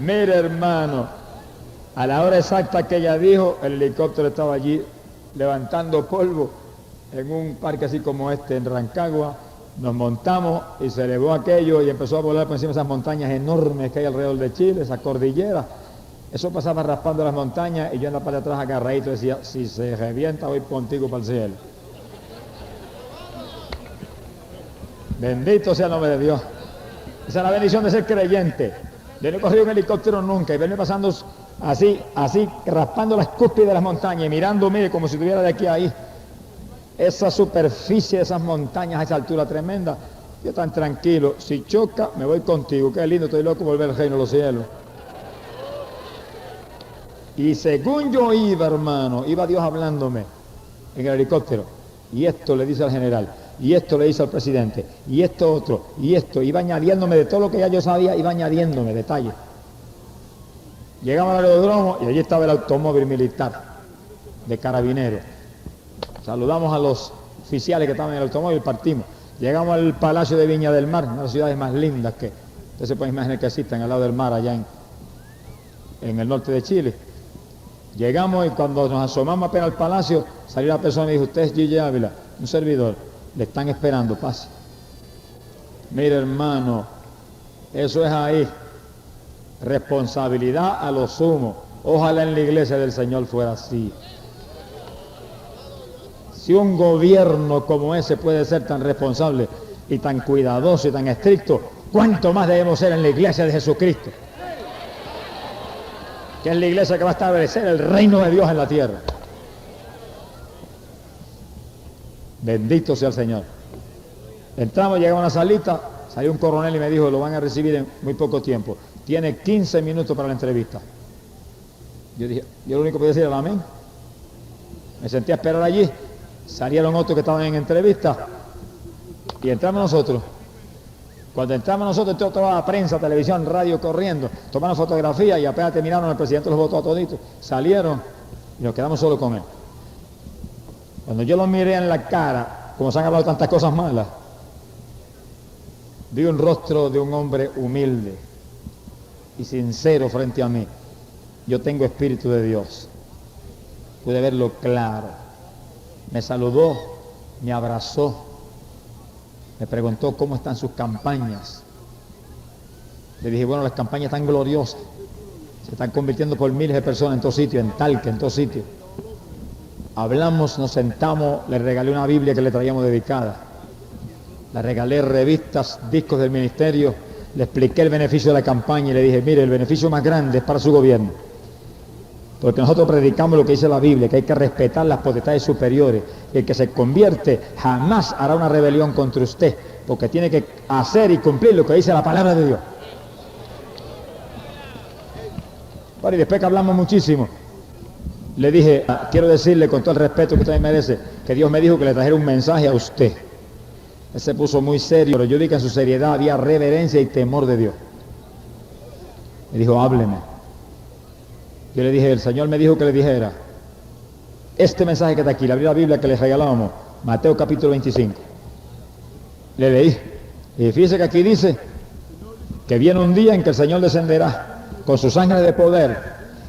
A: Mire, hermano, a la hora exacta que ella dijo, el helicóptero estaba allí levantando polvo en un parque así como este en Rancagua. Nos montamos y se elevó aquello y empezó a volar por encima de esas montañas enormes que hay alrededor de Chile, esa cordillera. Eso pasaba raspando las montañas y yo en la parte de atrás agarradito decía, si se revienta voy contigo para el cielo. Bendito sea el nombre de Dios. Esa es la bendición de ser creyente. Yo no he corrido un helicóptero nunca y verme pasando así, raspando las cúspides de las montañas y mirando, mire, como si estuviera de aquí a ahí. Esa superficie de esas montañas a esa altura tremenda. Yo tan tranquilo, si choca me voy contigo, qué lindo, estoy loco por ver el reino de los cielos. Y según yo iba, hermano, iba Dios hablándome en el helicóptero. Y esto le dice al general, y esto le dice al presidente, y esto otro, y esto. Iba añadiéndome de todo lo que ya yo sabía, iba añadiéndome detalles. Llegamos al aeródromo y allí estaba el automóvil militar de carabineros. Saludamos a los oficiales que estaban en el automóvil, partimos. Llegamos al Palacio de Viña del Mar, una de las ciudades más lindas que usted se puede imaginar que existen al lado del mar, allá en el norte de Chile. Llegamos y cuando nos asomamos apenas al palacio, salió la persona y dijo, usted es Gille Ávila, un servidor, le están esperando, pase. Mire, hermano, eso es ahí, responsabilidad a lo sumo. Ojalá en la iglesia del Señor fuera así. Si un gobierno como ese puede ser tan responsable y tan cuidadoso y tan estricto, ¿cuánto más debemos ser en la iglesia de Jesucristo? Que es la iglesia que va a establecer el reino de Dios en la tierra. Bendito sea el Señor. Entramos, llegamos a una salita, salió un coronel y me dijo, lo van a recibir en muy poco tiempo. Tiene 15 minutos para la entrevista. Yo dije, yo lo único que podía decir era amén. Me senté a esperar allí. Salieron otros que estaban en entrevista y entramos nosotros. Cuando entramos nosotros, toda la prensa, televisión, radio corriendo, tomaron fotografías y apenas terminaron, el presidente los votó a toditos. Salieron y nos quedamos solo con él. Cuando yo lo miré en la cara, como se han hablado tantas cosas malas, vi un rostro de un hombre humilde y sincero frente a mí. Yo tengo espíritu de Dios. Pude verlo claro. Me saludó, me abrazó. Me preguntó cómo están sus campañas. Le dije, bueno, las campañas están gloriosas. Se están convirtiendo por miles de personas en todos sitios, en Talca, en todos sitios. Hablamos, nos sentamos, le regalé una Biblia que le traíamos dedicada. Le regalé revistas, discos del ministerio, le expliqué el beneficio de la campaña y le dije, mire, el beneficio más grande es para su gobierno. Porque nosotros predicamos lo que dice la Biblia, que hay que respetar las potestades superiores. Y el que se convierte jamás hará una rebelión contra usted, porque tiene que hacer y cumplir lo que dice la palabra de Dios. Bueno, y después que hablamos muchísimo, le dije, quiero decirle con todo el respeto que usted me merece, que Dios me dijo que le trajera un mensaje a usted. Él se puso muy serio, pero yo vi que en su seriedad había reverencia y temor de Dios. Me dijo, hábleme. Yo le dije, el Señor me dijo que le dijera, este mensaje que está aquí, le abrí la Biblia que les regalábamos, Mateo capítulo 25. Le leí, y fíjese que aquí dice que viene un día en que el Señor descenderá con sus ángeles de poder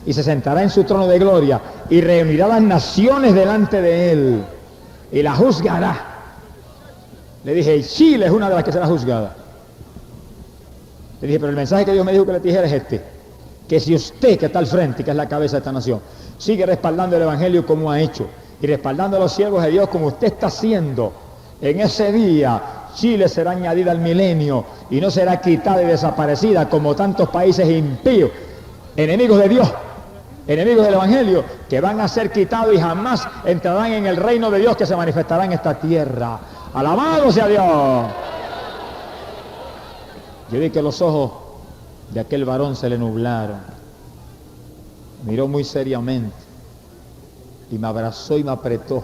A: y se sentará en su trono de gloria y reunirá las naciones delante de él y la juzgará. Le dije, y Chile es una de las que será juzgada. Le dije, pero el mensaje que Dios me dijo que le dijera es este. Que si usted, que está al frente, que es la cabeza de esta nación, sigue respaldando el Evangelio como ha hecho, y respaldando a los siervos de Dios como usted está haciendo, en ese día Chile será añadida al milenio y no será quitada y desaparecida como tantos países impíos, enemigos de Dios, enemigos del Evangelio, que van a ser quitados y jamás entrarán en el reino de Dios que se manifestará en esta tierra. ¡Alabado sea Dios! Yo vi que los ojos de aquel varón se le nublaron. Miró muy seriamente y me abrazó y me apretó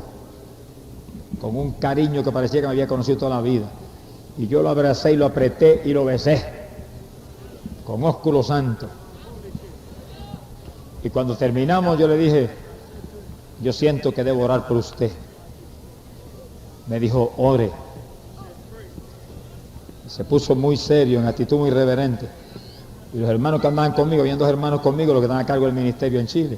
A: con un cariño que parecía que me había conocido toda la vida. Y yo lo abracé y lo apreté y lo besé con ósculo santo. Y cuando terminamos yo le dije, yo siento que debo orar por usted. Me dijo, ore. Se puso muy serio, en actitud muy reverente. Y los hermanos que andaban conmigo, habían dos hermanos conmigo, los que están a cargo del ministerio en Chile,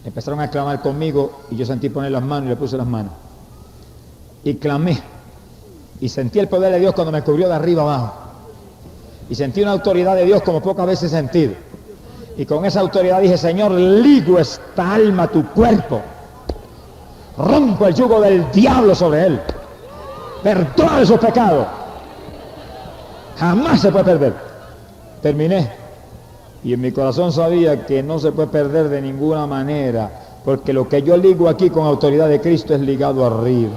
A: empezaron a clamar conmigo y yo sentí poner las manos y le puse las manos. Y clamé. Y sentí el poder de Dios cuando me cubrió de arriba abajo. Y sentí una autoridad de Dios como pocas veces he sentido. Y con esa autoridad dije, Señor, ligo esta alma a tu cuerpo. Rompo el yugo del diablo sobre él. Perdona esos pecados. Jamás se puede perder. Terminé, y en mi corazón sabía que no se puede perder de ninguna manera, porque lo que yo ligo aquí con autoridad de Cristo es ligado arriba.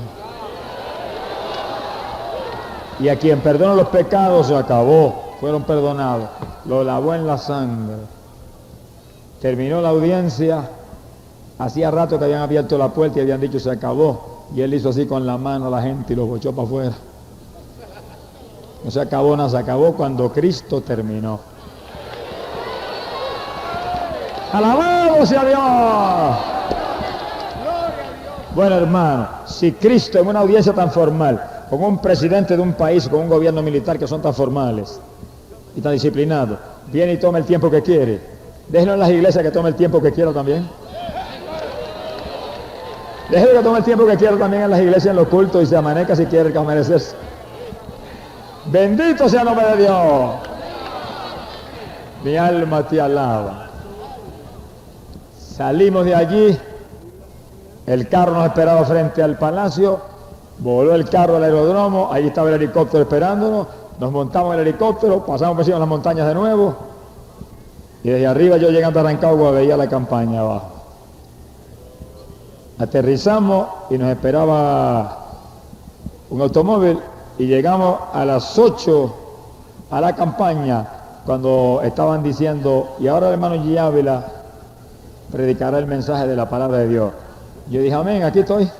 A: Y a quien perdona los pecados se acabó, fueron perdonados, lo lavó en la sangre. Terminó la audiencia, hacía rato que habían abierto la puerta y habían dicho se acabó, y él hizo así con la mano a la gente y los bochó para afuera. No se acabó nada, se acabó cuando Cristo terminó. ¡Alabado sea Dios! Bueno, hermano, si Cristo en una audiencia tan formal, con un presidente de un país, con un gobierno militar que son tan formales y tan disciplinados, viene y toma el tiempo que quiere, déjenlo en las iglesias que tome el tiempo que quiera también. Déjenlo que tome el tiempo que quiera también en las iglesias, en los cultos, y se amanezca si quiere que amanecerse. Bendito sea el nombre de Dios. Mi alma te alaba. Salimos de allí, el carro nos esperaba frente al palacio, voló el carro al aeródromo, ahí estaba el helicóptero esperándonos, nos montamos en el helicóptero, pasamos por encima de las montañas de nuevo, y desde arriba yo llegando a Rancagua veía la campaña abajo. Aterrizamos y nos esperaba un automóvil y llegamos a las 8 a la campaña cuando estaban diciendo, y ahora el hermano G. Ávila predicará el mensaje de la palabra de Dios. Yo dije, amén, aquí estoy.